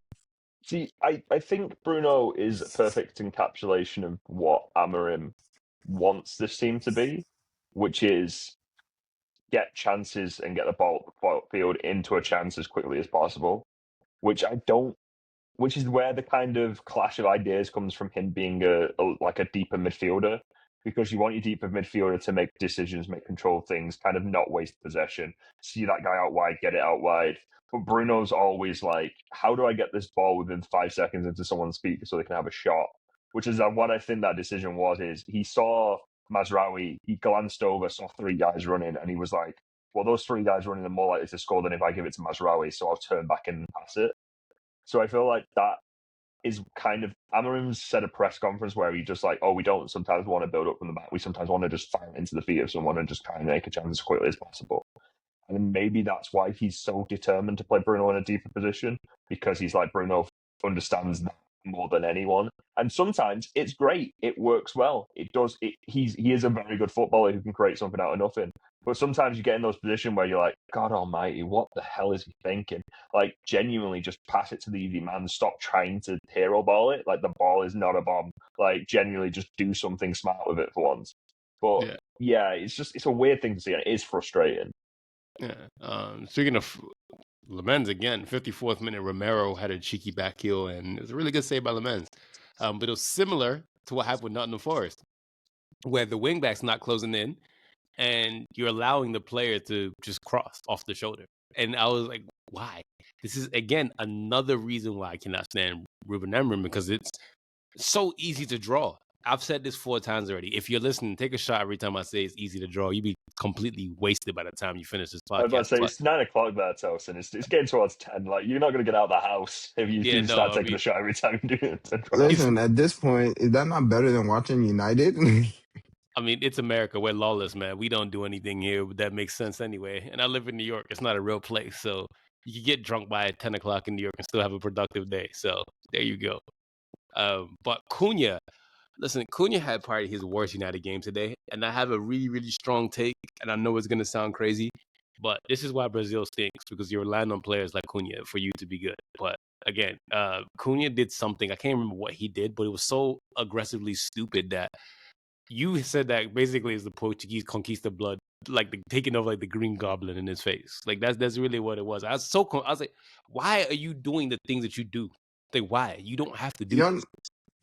See, I think Bruno is a perfect encapsulation of what Amorim wants this team to be, which is get chances and get the ball at the field into a chance as quickly as possible. Which I don't. Which is where the kind of clash of ideas comes from him being like a deeper midfielder, because you want your deeper midfielder to make decisions, make control things, kind of not waste possession. See that guy out wide, get it out wide. But Bruno's always like, how do I get this ball within 5 seconds into someone's feet so they can have a shot? Which is what I think that decision was. Is he saw Mazraoui, he glanced over, saw 3 guys running, and he was like, well, those 3 guys running are more likely to score than if I give it to Mazraoui, so I'll turn back and pass it. So I feel like that is kind of Amorim's said a press conference where he just like, oh, we don't sometimes want to build up from the back. We sometimes want to just fire into the feet of someone and just try and make a chance as quickly as possible. And maybe that's why he's so determined to play Bruno in a deeper position, because he's like, Bruno understands that more than anyone. And sometimes it's great. It works well. It does. He is a very good footballer who can create something out of nothing. But sometimes you get in those positions where you're like, God almighty, what the hell is he thinking? Like, genuinely just pass it to the easy man. Stop trying to hero ball it. Like, the ball is not a bomb. Like, genuinely just do something smart with it for once. But yeah, it's a weird thing to see, and it is frustrating. Yeah. Speaking of Lamens again, 54th minute, Romero had a cheeky back heel, and it was a really good save by Lamens. But it was similar to what happened with Nottingham Forest, where the wingback's not closing in, and you're allowing the player to just cross off the shoulder. And I was like, why? This is, again, another reason why I cannot stand Ruben Amorim, because it's so easy to draw. I've said this 4 times already. If you're listening, take a shot every time I say it's easy to draw. You'd be completely wasted by the time you finish this podcast. I was about to say, it's 9 o'clock there, Tosin. It's getting towards 10. Like, you're not going to get out of the house if you do start taking a shot every time you do it. Listen, at this point, is that not better than watching United? I mean, it's America. We're lawless, man. We don't do anything here that makes sense anyway. And I live in New York. It's not a real place. So you can get drunk by 10 o'clock in New York and still have a productive day. So there you go. But Cunha, listen, Cunha had probably his worst United game today. And I have a really, really strong take. And I know it's going to sound crazy. But this is why Brazil stinks, because you're relying on players like Cunha for you to be good. But again, Cunha did something. I can't remember what he did, but it was so aggressively stupid that you said that basically is the Portuguese conquista blood, like taking over like the Green Goblin in his face. Like that's really what it was. I was like, why are you doing the things that you do? Like, why? You don't have to do this.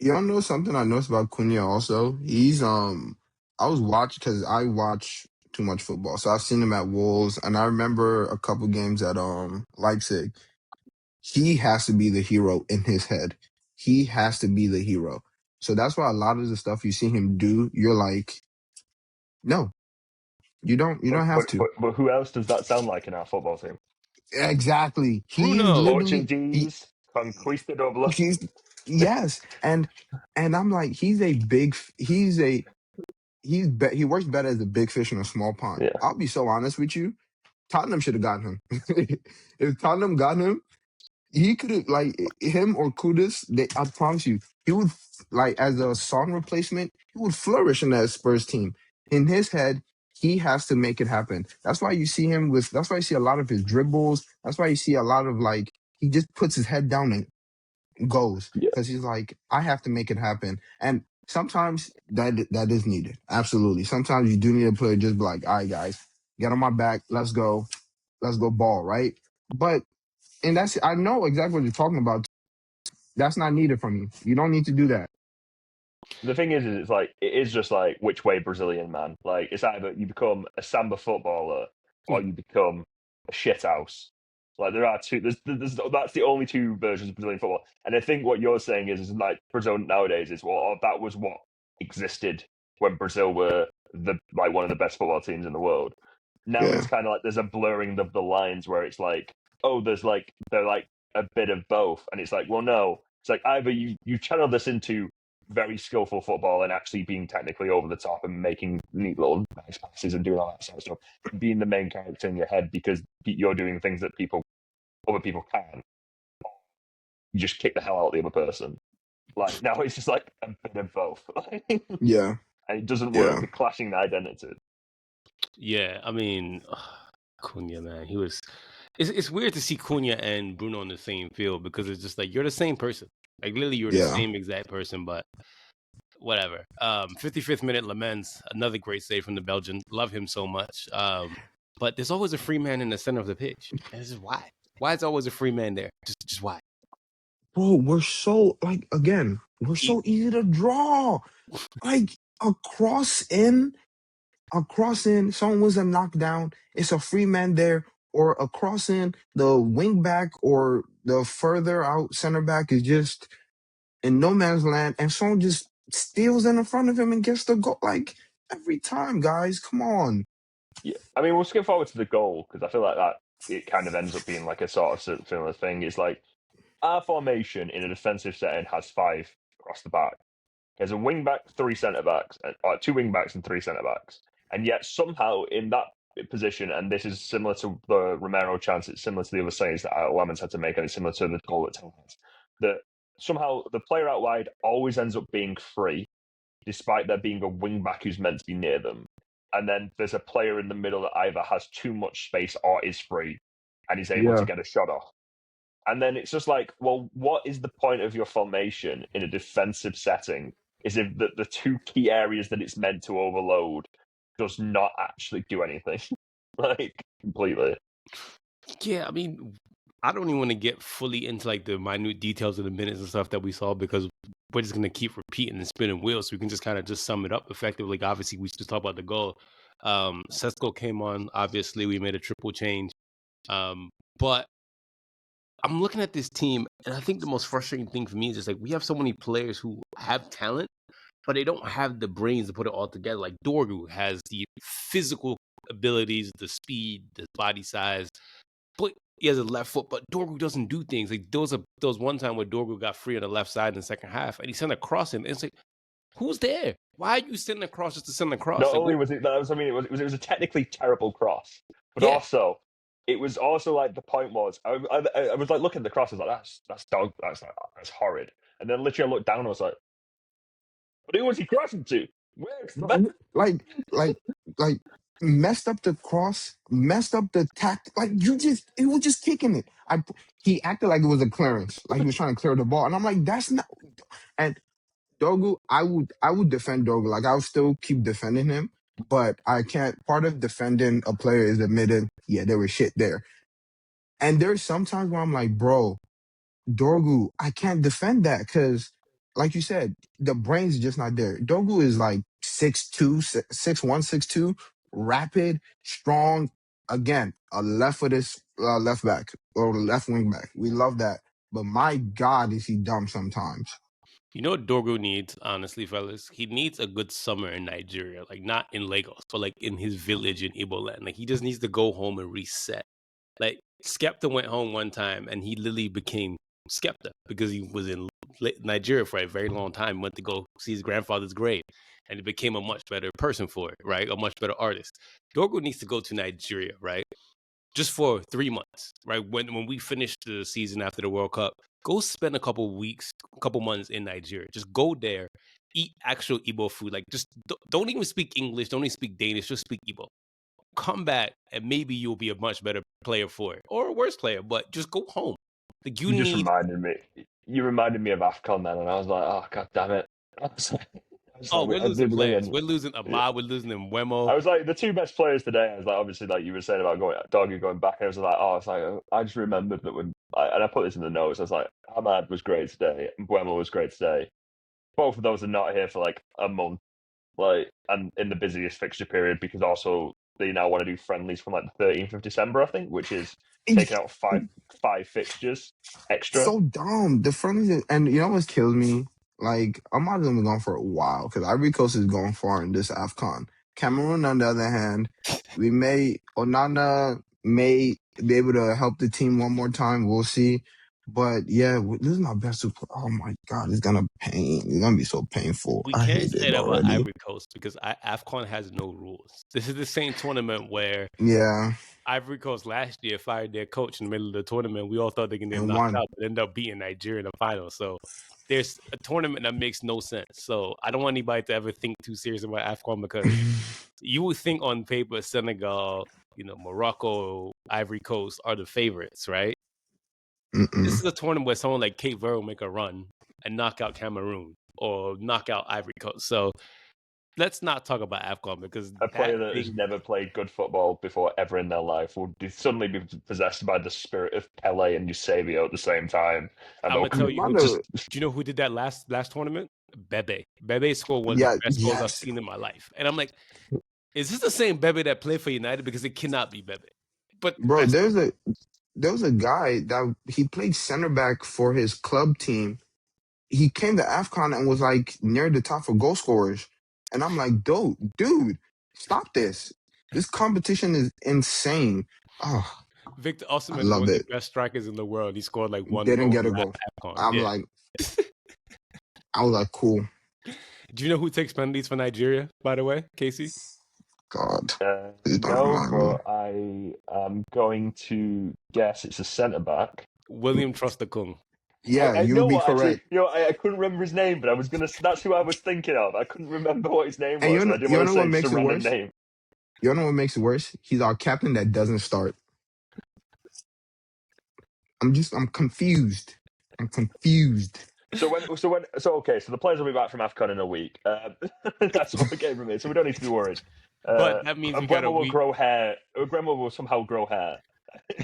Y'all know something I noticed about Cunha also? He's I was watching, because I watch too much football, so I've seen him at Wolves, and I remember a couple games at Leipzig. He has to be the hero in his head. He has to be the hero. So that's why a lot of the stuff you see him do, you're like, no, you don't have to. But who else does that sound like in our football team? Exactly. He's Bruno. literally Portuguese conquistador. yes, and I'm like, he works better as a big fish in a small pond. Yeah. I'll be so honest with you. Tottenham should have gotten him. If Tottenham got him, he could have, like, him or Kudus. I promise you, he would, like, as a Son replacement, he would flourish in that Spurs team. In his head, he has to make it happen. That's why you see him with. That's why you see a lot of his dribbles. That's why you see a lot of, like, he just puts his head down and goes, because he's like, I have to make it happen. And sometimes that is needed. Absolutely. Sometimes you do need a player just be like, all right, guys, get on my back. Let's go ball, right? But, and I know exactly what you're talking about. That's not needed from you. You don't need to do that. The thing is it's like, it is just like, which way Brazilian, man? Like, it's either you become a samba footballer or you become a shithouse. Like, there are two. That's the only 2 versions of Brazilian football. And I think what you're saying is like, Brazil nowadays is, well, that was what existed when Brazil were one of the best football teams in the world. Now it's kind of like there's a blurring of the lines where it's like, oh, they're like a bit of both, and it's like, well, no, it's like either you channel this into very skillful football and actually being technically over the top and making neat little nice passes and doing all that sort of stuff, being the main character in your head because you're doing things that other people can. You just kick the hell out of the other person. Like, now it's just like a bit of both. Yeah. And it doesn't work. The clashing identity. Yeah, I mean, Cunha, man, he was. It's weird to see Cunha and Bruno on the same field because it's just like you're the same person. Like literally, you're the Yeah. same exact person, but whatever. 55th minute, Lamens, another great save from the Belgian. Love him so much. But there's always a free man in the center of the pitch, and this is why. Why is always a free man there? Just why? Bro, we're so like again, we're so easy to draw. Like a cross in, someone was a knockdown, it's a free man there, or a cross in, the wing back or the further out center back is just in no man's land, and someone just steals in front of him and gets the goal. Like every time, guys, come on. Yeah, I mean, we'll skip forward to the goal because I feel like that it kind of ends up being like a sort of similar thing. It's like our formation in a defensive setting has 5 across the back. There's a wing back, 3 centre backs, or 2 wing backs and 3 centre backs, and yet somehow in that position, and this is similar to the Romero chance, it's similar to the other saves that Lemons had to make, and it's similar to the goal that has, that somehow the player out wide always ends up being free, despite there being a wing back who's meant to be near them. And then there's a player in the middle that either has too much space or is free and is able to Yeah. get a shot off. And then it's just like, well, what is the point of your formation in a defensive setting? Is if the 2 key areas that it's meant to overload does not actually do anything, like completely. Yeah, I mean, I don't even want to get fully into like the minute details of the minutes and stuff that we saw because we're just gonna keep repeating and spinning wheels. So we can just kind of just sum it up effectively. Like, obviously, we just talk about the goal. Sesko came on. Obviously, we made a triple change. But I'm looking at this team, and I think the most frustrating thing for me is just like we have so many players who have talent, but they don't have the brains to put it all together. Like Dorgu has the physical abilities, the speed, the body size, but he has a left foot. But Dorgu doesn't do things. Like there was one time where Dorgu got free on the left side in the second half, and he sent a cross in. And it's like, who's there? Why are you sending a cross just to send a cross? Not Like, only was it that, I mean, it was a technically terrible cross, but yeah. also it was also like the point was I was like looking at the cross, I was like that's horrid, and then literally I looked down and I was like, but who was he crossing to? Where's the man? Like messed up the cross, messed up the tact. Like he was just kicking it. He acted like it was a clearance, like he was trying to clear the ball, and I'm like, that's not. And Dogu, I would defend Dogu. Like I would still keep defending him, but I can't. Part of defending a player is admitting, yeah, there was shit there. And there's sometimes where I'm like, bro, Dorgu, I can't defend that because, like you said, the brain's just not there. Dorgu is like 6'2", 6'1", 6'2", rapid, strong. Again, a left-footed left back or left wing back. We love that. But my God, is he dumb sometimes. You know what Dorgu needs, honestly, fellas? He needs a good summer in Nigeria. Like, not in Lagos, but like in his village in Igbo land. Like, he just needs to go home and reset. Like, Skepta went home one time and he literally became Skepta because he was in Nigeria for a very long time, went to go see his grandfather's grave, and he became a much better person for it, right? A much better artist. Dorgu needs to go to Nigeria, right? Just for 3 months, right? When we finish the season after the World Cup, go spend a couple months in Nigeria. Just go there, eat actual Igbo food. Like, just don't even speak English, don't even speak Danish, just speak Igbo. Come back, and maybe you'll be a much better player for it, or a worse player. But just go home. Like, you just need. You reminded me of AFCON then, and I was like, oh god damn it. We're losing players. We're losing Abba. We're losing Mbeumo. I was like, the 2 best players today. I was like, obviously, like you were saying about Doggy going back. I was like, I just remembered that and I put this in the notes. I was like, Ahmad was great today, and Mbeumo was great today. Both of those are not here for like a month, like, and in the busiest fixture period because also they now want to do friendlies from like the 13th of December, I think, which is taking out five fixtures extra. So dumb. The friendly, and you know what kills me? Like, I'm not gonna be gone for a while because Ivory Coast is going far in this AFCON. Cameroon, on the other hand, Onana may be able to help the team one more time. We'll see. But yeah, this is my best super. Oh my God, it's gonna pain. It's gonna be so painful. We I can't hate say it that about already. Ivory Coast because AFCON has no rules. This is the same tournament where Yeah, Ivory Coast last year fired their coach in the middle of the tournament. We all thought they can get and knocked one. out, but ended up beating Nigeria in the final. So there's a tournament that makes no sense. So I don't want anybody to ever think too serious about AFCON because you would think on paper Senegal Morocco, Ivory Coast are the favorites, right? Mm-mm. This is a tournament where someone like Cape Verde will make a run and knock out Cameroon or knock out Ivory Coast. So let's not talk about AFCON because A player that that has thing. never played good football before ever in their life will suddenly be possessed by the spirit of Pele and Eusebio at the same time. And I'm gonna tell you who. just Do you know who did that last tournament? Bebe. Bebe scored one of the Yeah, best goals I've yes, seen in my life, and I'm like, is this the same Bebe that played for United? Because it cannot be Bebe. But bro. best. There was a guy that he played center back for his club team. He came to AFCON and was like near the top for goal scorers. And I'm like, dude, stop this. This competition is insane. Oh, Victor I Osimhen is one love of the it. best strikers in the world. He scored like one Didn't goal get a last goal. AFCON. I'm Yeah. like, I was like, cool. Do you know who takes penalties for Nigeria, by the way, Casey? God. Please don't no, remind me. but I am going to guess it's a centre back. William Trostekong. Yeah, I you know would be what actually. correct. I couldn't remember his name, but I was gonna. That's who I was thinking of. I couldn't remember what his name And was, and I didn't you want to know say what just a makes it random worse? name. You know what makes it worse? He's our captain that doesn't start. I'm confused. I'm confused. So the players will be back from AFCON in a week. That's all the game from me, so we don't need to be worried. But that means we And got a Bremo will week. grow hair. Bremo will somehow grow hair.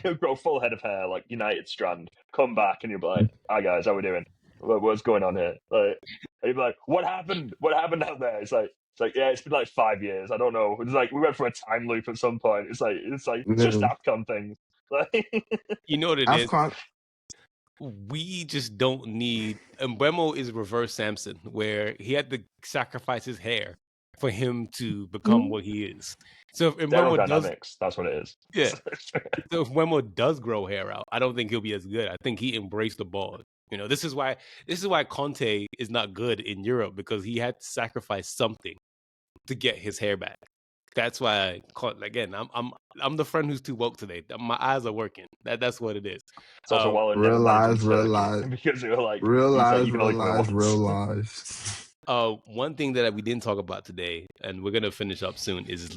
He'll grow full head of hair like United Strand. Come back and you'll be like, "Hi guys, how we doing? What's going on here?" Like, and you'll be like, "What happened? What happened out there?" It's like, yeah, it's been like 5 years. I don't know. It's like we went through a time loop at some point. It's like just Literally. AFCON things. Like, You know what it is? AFCON, We just don't need. And Bremo is reverse Samson, where he had to sacrifice his hair for him to become what he is. So if Mbemo does, aerodynamics. That's what it is. yeah. So if Mbemo does grow hair out, I don't think he'll be as good. I think he embraced the ball. This is why Conte is not good in Europe because he had to sacrifice something to get his hair back. That's why again, I'm the friend who's too woke today. My eyes are working. That's what it is. It's also why I never realize, managed in realize, Turkey because they were like, he's like, realize, you can only grow realize, once. realize. One thing that we didn't talk about today, and we're gonna finish up soon, is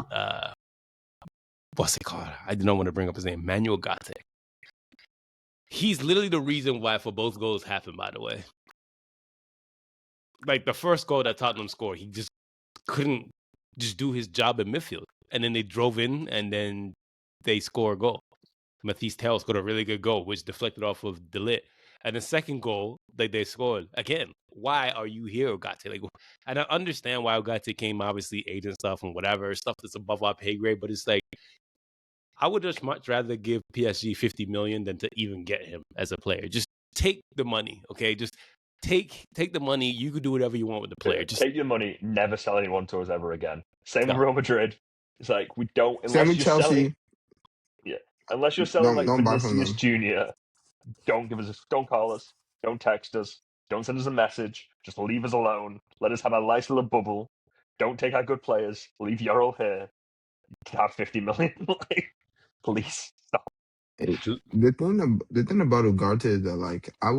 what's it called? I didn't want to bring up his name, Manuel Gatti. He's literally the reason why for both goals happened. By the way, like the first goal that Tottenham scored, he just couldn't just do his job in midfield, and then they drove in, and then they score a goal. Matisse Tell scored a really good goal, which deflected off of De Ligt. And the second goal that they scored, again, why are you here, Ugarte? Like, and I understand why Ugarte came, obviously, agent stuff and whatever, stuff that's above our pay grade, but it's like, I would just much rather give PSG 50 million than to even get him as a player. Just take the money, okay? Just take the money. You could do whatever you want with the player. Just take your money, never sell anyone to us ever again. Same no. with Real Madrid. It's like we don't Same unless with you're Chelsea. selling. Yeah, unless you're selling like Don't buy from Vinicius them. Junior. Don't call us. Don't text us. Don't send us a message. Just leave us alone. Let us have a nice little bubble. Don't take our good players. Leave Euro here. Have 50 million. Like, please stop. The thing about Ugarte is that like I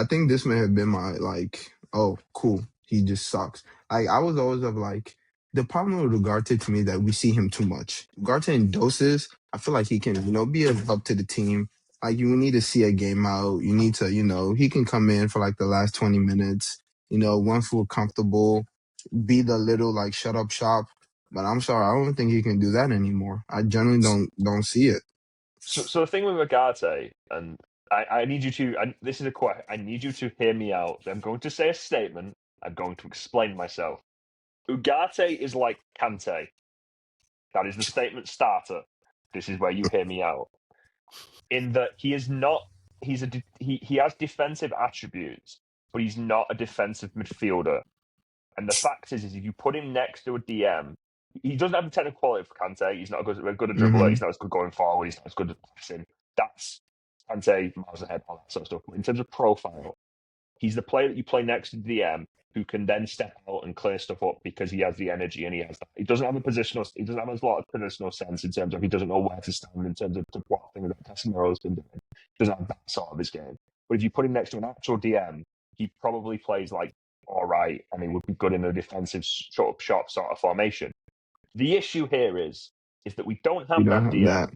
think this may have been my like, oh, cool. He just sucks. Like I was always of like the problem with Ugarte to me that we see him too much. Ugarte in doses, I feel like he can, be a help to the team. Like you need to see a game out. You need to, he can come in for like the last 20 minutes, one feel comfortable, be the little like shut up shop. But I'm sorry, I don't think he can do that anymore. I generally don't see it. So the thing with Agate, and I need you to. This is a question. I need you to hear me out. I'm going to say a statement. I'm going to explain myself. Ugarte is like Kante. That is the statement starter. This is where you hear me out. In that he is not. He has defensive attributes, but he's not a defensive midfielder. And the fact is if you put him next to a DM, he doesn't have the technical quality for Kante. He's not a good a dribbler. Hmm. He's not as good going forward. He's not as good at passing. That's Kante miles ahead, all that sort of stuff. But in terms of profile, he's the player that you play next to the DM who can then step out and clear stuff up because he has the energy and he has that. He doesn't have he doesn't have a lot of positional sense in terms of he doesn't know where to stand in terms of what thing that Casemiro's been doing. He doesn't have that sort of his game. But if you put him next to an actual DM, he probably plays like all right, and he would be good in a defensive shut up shop sort of formation. The issue here is that we don't We have don't that have DM, that.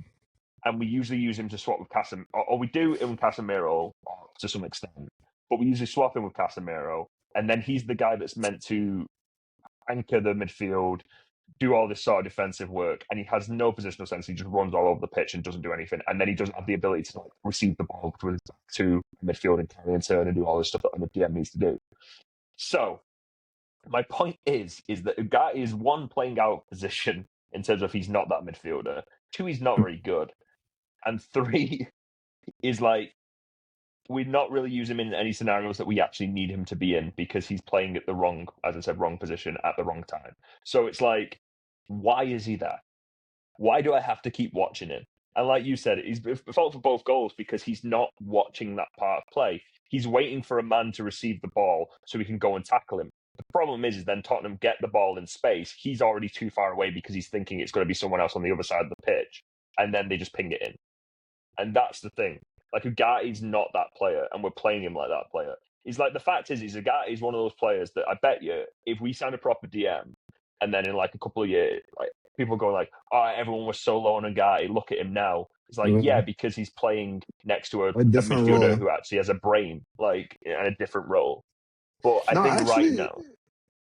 and we usually use him to swap with Casemiro, or we do in Casemiro to some extent, but we usually swap him with Casemiro, and then he's the guy that's meant to anchor the midfield, do all this sort of defensive work, and he has no positional sense. He just runs all over the pitch and doesn't do anything, and then he doesn't have the ability to like receive the ball to midfield and carry and turn and do all this stuff that a DM needs to do. So my point is that Ugarte is one, playing out of position in terms of he's not that midfielder. Two, he's not very good. And three is like we're not really using him in any scenarios that we actually need him to be in because he's playing at the wrong, as I said, wrong position at the wrong time. So it's like, why is he there? Why do I have to keep watching him? And like you said, he's fault for both goals because he's not watching that part of play. He's waiting for a man to receive the ball so he can go and tackle him. The problem is then Tottenham get the ball in space. He's already too far away because he's thinking it's going to be someone else on the other side of the pitch. And then they just ping it in. And that's the thing. Like, Ugarte's not that player, and we're playing him like that player. He's like, the fact is Ugarte's one of those players that I bet you, if we sign a proper DM, and then in like a couple of years, like people go like, oh, everyone was so low on Ugarte, look at him now. It's like, yeah, because he's playing next to a different midfielder role. who actually has a brain, like, and a different role. But I No, think actually, right now,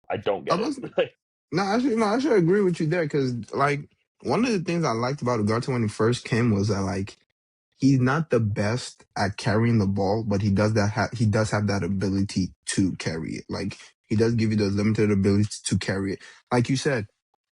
I don't get it. No, I should agree with you there because, like, one of the things I liked about Ugarte when he first came was that, like, he's not the best at carrying the ball, but he does he does have that ability to carry it. Like, he does give you the limited ability to carry it. Like you said,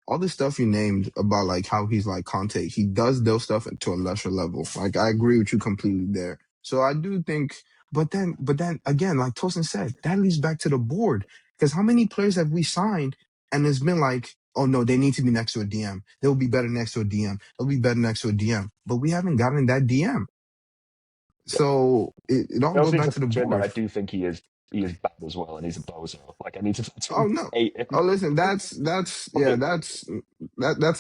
all the stuff you named about like how he's like Conte, he does those stuff to a lesser level. Like, I agree with you completely there. So I do think, but then again, like Tosin said, that leads back to the board. Because how many players have we signed and it's been like, oh no, they need to be next to a DM. They'll be better next to a DM. They'll be better next to a DM. But we haven't gotten that DM. So it all I also goes need back to to the factor in that board. I do think he is bad as well, and he's a bozo. Like, I need to Oh no. hate him. Oh listen, that's a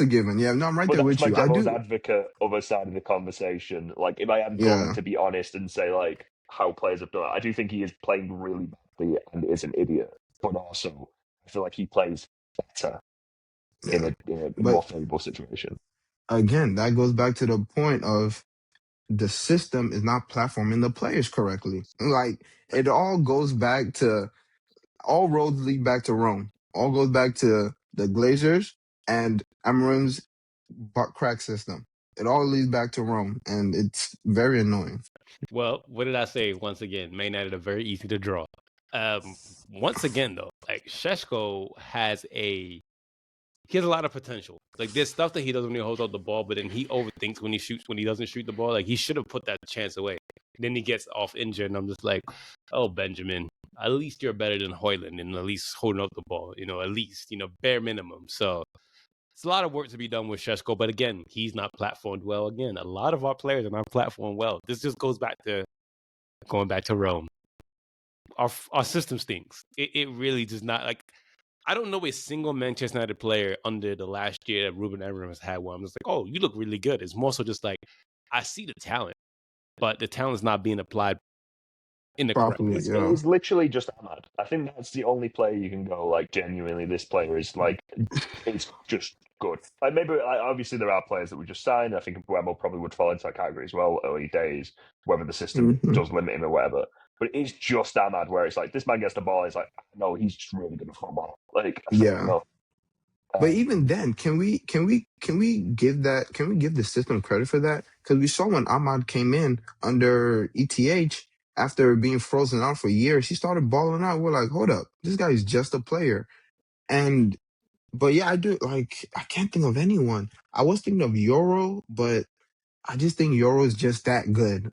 given. Yeah, no, I'm right But there that's with my you. I devil's do. advocate other side of the conversation. Like, if I am going Yeah. to be honest and say like how players have done it, I do think he is playing really badly and is an idiot. But also, I feel like he plays better in Yeah. a But more favourable situation. again, that goes back to the point of the system is not platforming the players correctly. Like, it all goes back to, all roads lead back to Rome. All goes back to the Glazers and Amorim's butt crack system. It all leads back to Rome, and it's very annoying. Well, what did I say? Once again, Man United are very easy to draw. Once again, though, like Šeško he has a lot of potential. Like, there's stuff that he does when he holds out the ball, but then he overthinks when he shoots, when he doesn't shoot the ball. Like, he should have put that chance away. Then he gets off injured, and I'm just like, oh, Benjamin, at least you're better than Højlund and at least holding up the ball, at least, bare minimum. So it's a lot of work to be done with Šeško, but again, he's not platformed well. Again, a lot of our players are not platformed well. This just goes back to going back to Rome. Our system stinks. It really does not, like, I don't know a single Manchester United player under the last year that Ruben Amorim has had one. I'm just like, oh, you look really good. It's more so just like, I see the talent, but the talent's not being applied in the correct way. Properly, It yeah. is literally just Ahmad. I think that's the only player you can go like genuinely. This player is like, it's just good. Like, maybe obviously there are players that we just signed. I think Buemo probably would fall into that category as well. Early days, whether the system does limit him or whatever. But it's just Ahmad where it's like this man gets the ball. It's like, no, he's just really good at football. Like, fair Yeah. enough. But even then, can we give the system credit for that? Because we saw when Ahmad came in under ETH after being frozen out for years, he started balling out. We're like, hold up, this guy is just a player. But yeah, I do, like, I can't think of anyone. I was thinking of Euro, but I just think Euro is just that good.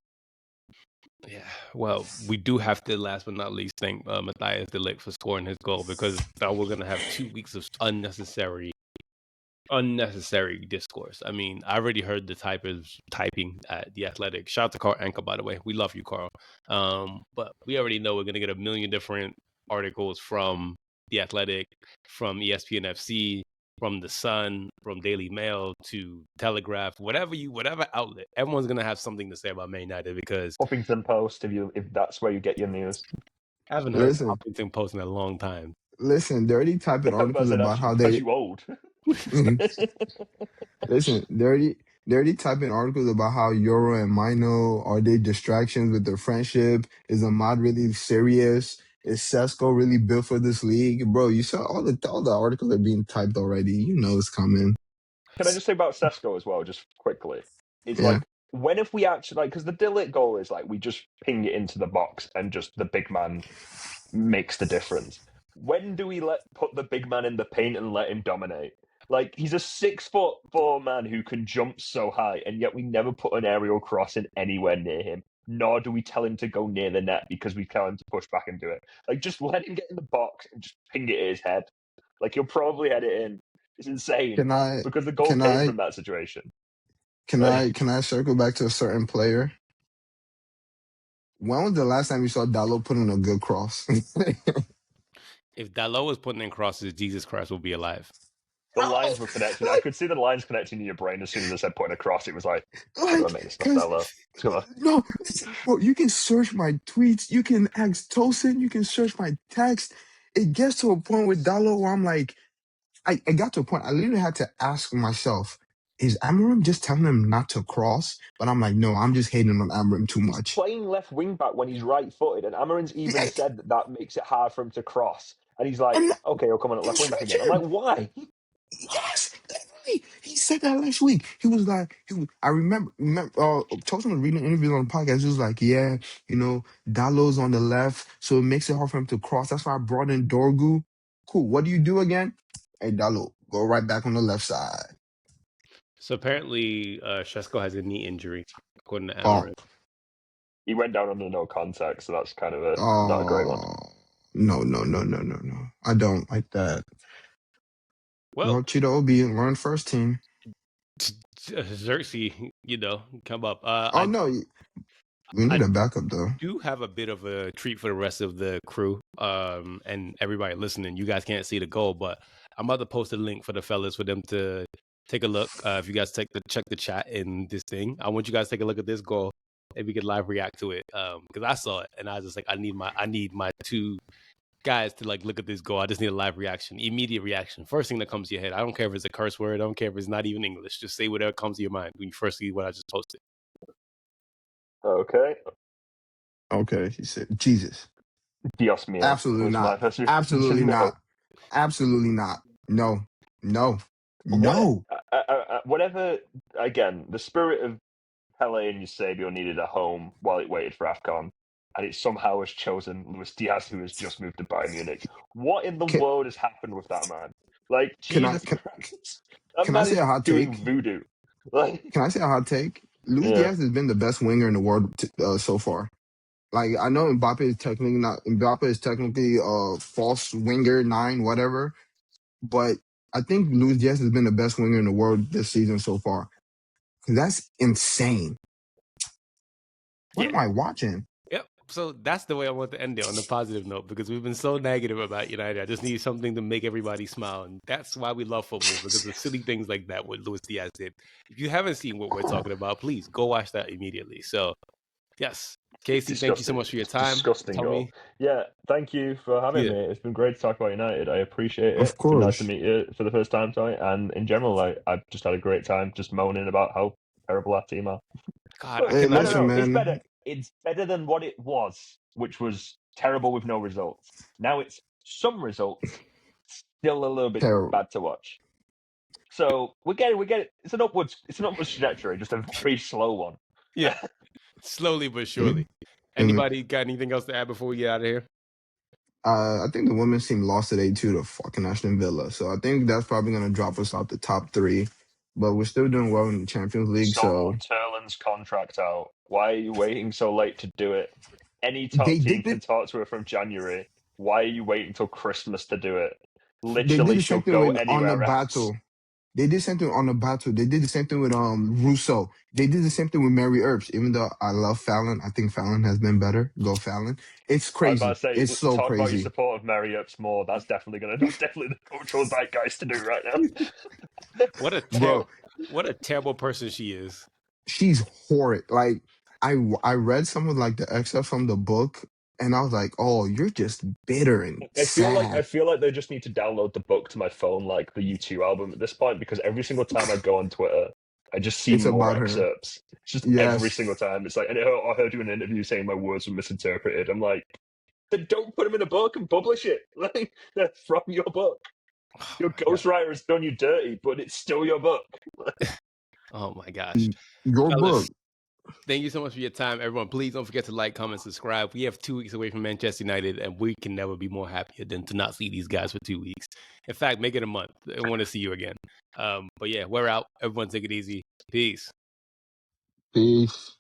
Yeah, well, we do have to, last but not least, thank Matthias de Ligt for scoring his goal, because now we're going to have 2 weeks of unnecessary discourse. I mean, I already heard the typers typing at The Athletic. Shout out to Carl Anker, by the way. We love you, Carl. But we already know we're going to get a million different articles from The Athletic, from ESPN FC, from The Sun, from Daily Mail to Telegraph, whatever outlet. Everyone's going to have something to say about Man United, because Huffington Post, if that's where you get your news. I haven't heard Listen, Huffington Post in a long time. they're already typing articles As about how as they you old. Listen, they're already typing articles about how Euro and Mino are they distractions with their friendship. Is Ahmad really serious? Is Sesko really built for this league? Bro, you saw all the articles are being typed already. You know it's coming. Can I just say about Sesko as well, just quickly? It's Yeah. like, when if we actually, like, because the Dillit goal is like, we just ping it into the box and just the big man makes the difference. When do we put the big man in the paint and let him dominate? Like, he's a 6'4" man who can jump so high, and yet we never put an aerial cross in anywhere near him. Nor do we tell him to go near the net because we tell him to push back and do it. Like, just let him get in the box and just ping it at his head. Like, he'll probably head it in. It's insane Can I because the goal can came I from that situation. can I can I circle back to a certain player? When was the last time you saw Dallo put in a good cross? If Dalot was putting in crosses, Jesus Christ will be alive. The lines were connecting. I could see the lines connecting in your brain as soon as I said putting across. It was like, how do I make this stuff Because Dallo? no, bro, you can search my tweets, you can ask Tosin, you can search my text. It gets to a point with Dallo where I'm like, I got to a point I literally had to ask myself, is Amarim just telling him not to cross? But I'm like, no, I'm just hating on Amarim too He's much. playing left wing back when he's right footed, and Amarin's even Yeah, said that makes it hard for him to cross. And he's like, and okay, he'll come on at and left wing back switch again. I'm him. like, why? Yes, literally. He said that last week. He was like, I remember Tosin was reading interviews on the podcast. He was like, yeah, Dalo's on the left, so it makes it hard for him to cross. That's why I brought in Dorgu. Cool. What do you do again? Hey, Dalo, go right back on the left side. So apparently, Shesko has a knee injury, according to Oh, Amarim. He went down under no contact, so that's kind of not a great one. no, no, no, no, no, no. I don't like that. Well, Cheetah Obi learn first team. Xerxes, come up. Oh no, we I need a backup though. do have a bit of a treat for the rest of the crew, and everybody listening. You guys can't see the goal, but I'm about to post a link for the fellas for them to take a look. If you guys check the chat in this thing, I want you guys to take a look at this goal. If we could live react to it, because I saw it and I was just like, I need my two guys to like look at this goal. I just need a live reaction, immediate reaction, first thing that comes to your head. I don't care if it's a curse word. I don't care if it's not even English. Just say whatever comes to your mind when you first see what I just posted. Okay. Okay, he said, Jesus. Dios mío. Absolutely Was my not. first Absolutely no. not. Absolutely not. No. No. No. Whatever, again, the spirit of Pele and Eusebio needed a home while it waited for AFCON, and it somehow has chosen Luis Diaz, who has just moved to Bayern Munich. What in the Can, world has happened with that man? Like, can I Jesus can, Christ. That can I man say is a hot doing take? voodoo. Like, Can I say a hot take? Luis yeah. Diaz has been the best winger in the world so far. Like I know Mbappe is technically not. Mbappe is technically a false winger, 9, whatever. But I think Luis Diaz has been the best winger in the world this season so far. That's insane. What Yeah. am I watching? Yep. So that's the way I want to end it, on the positive note, because we've been so negative about United. I just need something to make everybody smile. And that's why we love football, because of silly things like that, what Luis Diaz did. If you haven't seen what we're talking about, please go watch that immediately. So, yes. Casey, thank you so much for your time. Disgusting goal. Tommy. Yeah, thank you for having me. It's been great to talk about United. I appreciate it. Of It's been nice to course. meet you for the first time tonight. And in general, I've just had a great time just moaning about how terrible our team are. God, I Hey, cannot listen, even. It's man. better. It's better than what it was, which was terrible with no results. Now it's some results, still a little bit Terrible. bad to watch. So we get it. It's an upwards trajectory, just a very slow one. Yeah. Slowly but surely. Mm, Anybody got anything else to add before we get out of here? I think the women's team lost today too to fucking Aston Villa. So I think that's probably gonna drop us out the top 3. But we're still doing well in the Champions League. So Sort Turlin's contract out. Why are you waiting so late to do it? Any they top team did can it. talk to her from January. Why are you waiting till Christmas to do it? They did Literally, the she'll same thing go with on the anywhere else. battle. They did the same thing on the battle. They did the same thing with Russo. They did the same thing with Mary Earps. Even though I love Fallon, I think Fallon has been better. Go Fallon. It's I was about crazy. to say, It's so talk about your crazy. support of Mary Earps more. That's definitely the cultural zeitgeist to do right now. What Bro, a terrible person she is. she's horrid. Like I read some of like the excerpt from the book And I was like, oh, you're just bitter and I sad. feel like they just need to download the book to my phone, like the U2 album at this point, because every single time I go on Twitter, I just see It's more about her. excerpts. It's just every single Yes. time. It's like, and I heard you in an interview saying my words were misinterpreted. I'm like, then don't put them in a book and publish it. Like, they're from your book. Your ghostwriter has done you dirty, but it's still your book. Oh my gosh. Your Fellas, book. thank you so much for your time, everyone. Please don't forget to like, comment, subscribe. We have 2 weeks away from Manchester United, and we can never be more happier than to not see these guys for 2 weeks. In fact, make it a month. I want to see you again. But yeah, we're out. Everyone take it easy. Peace. Peace.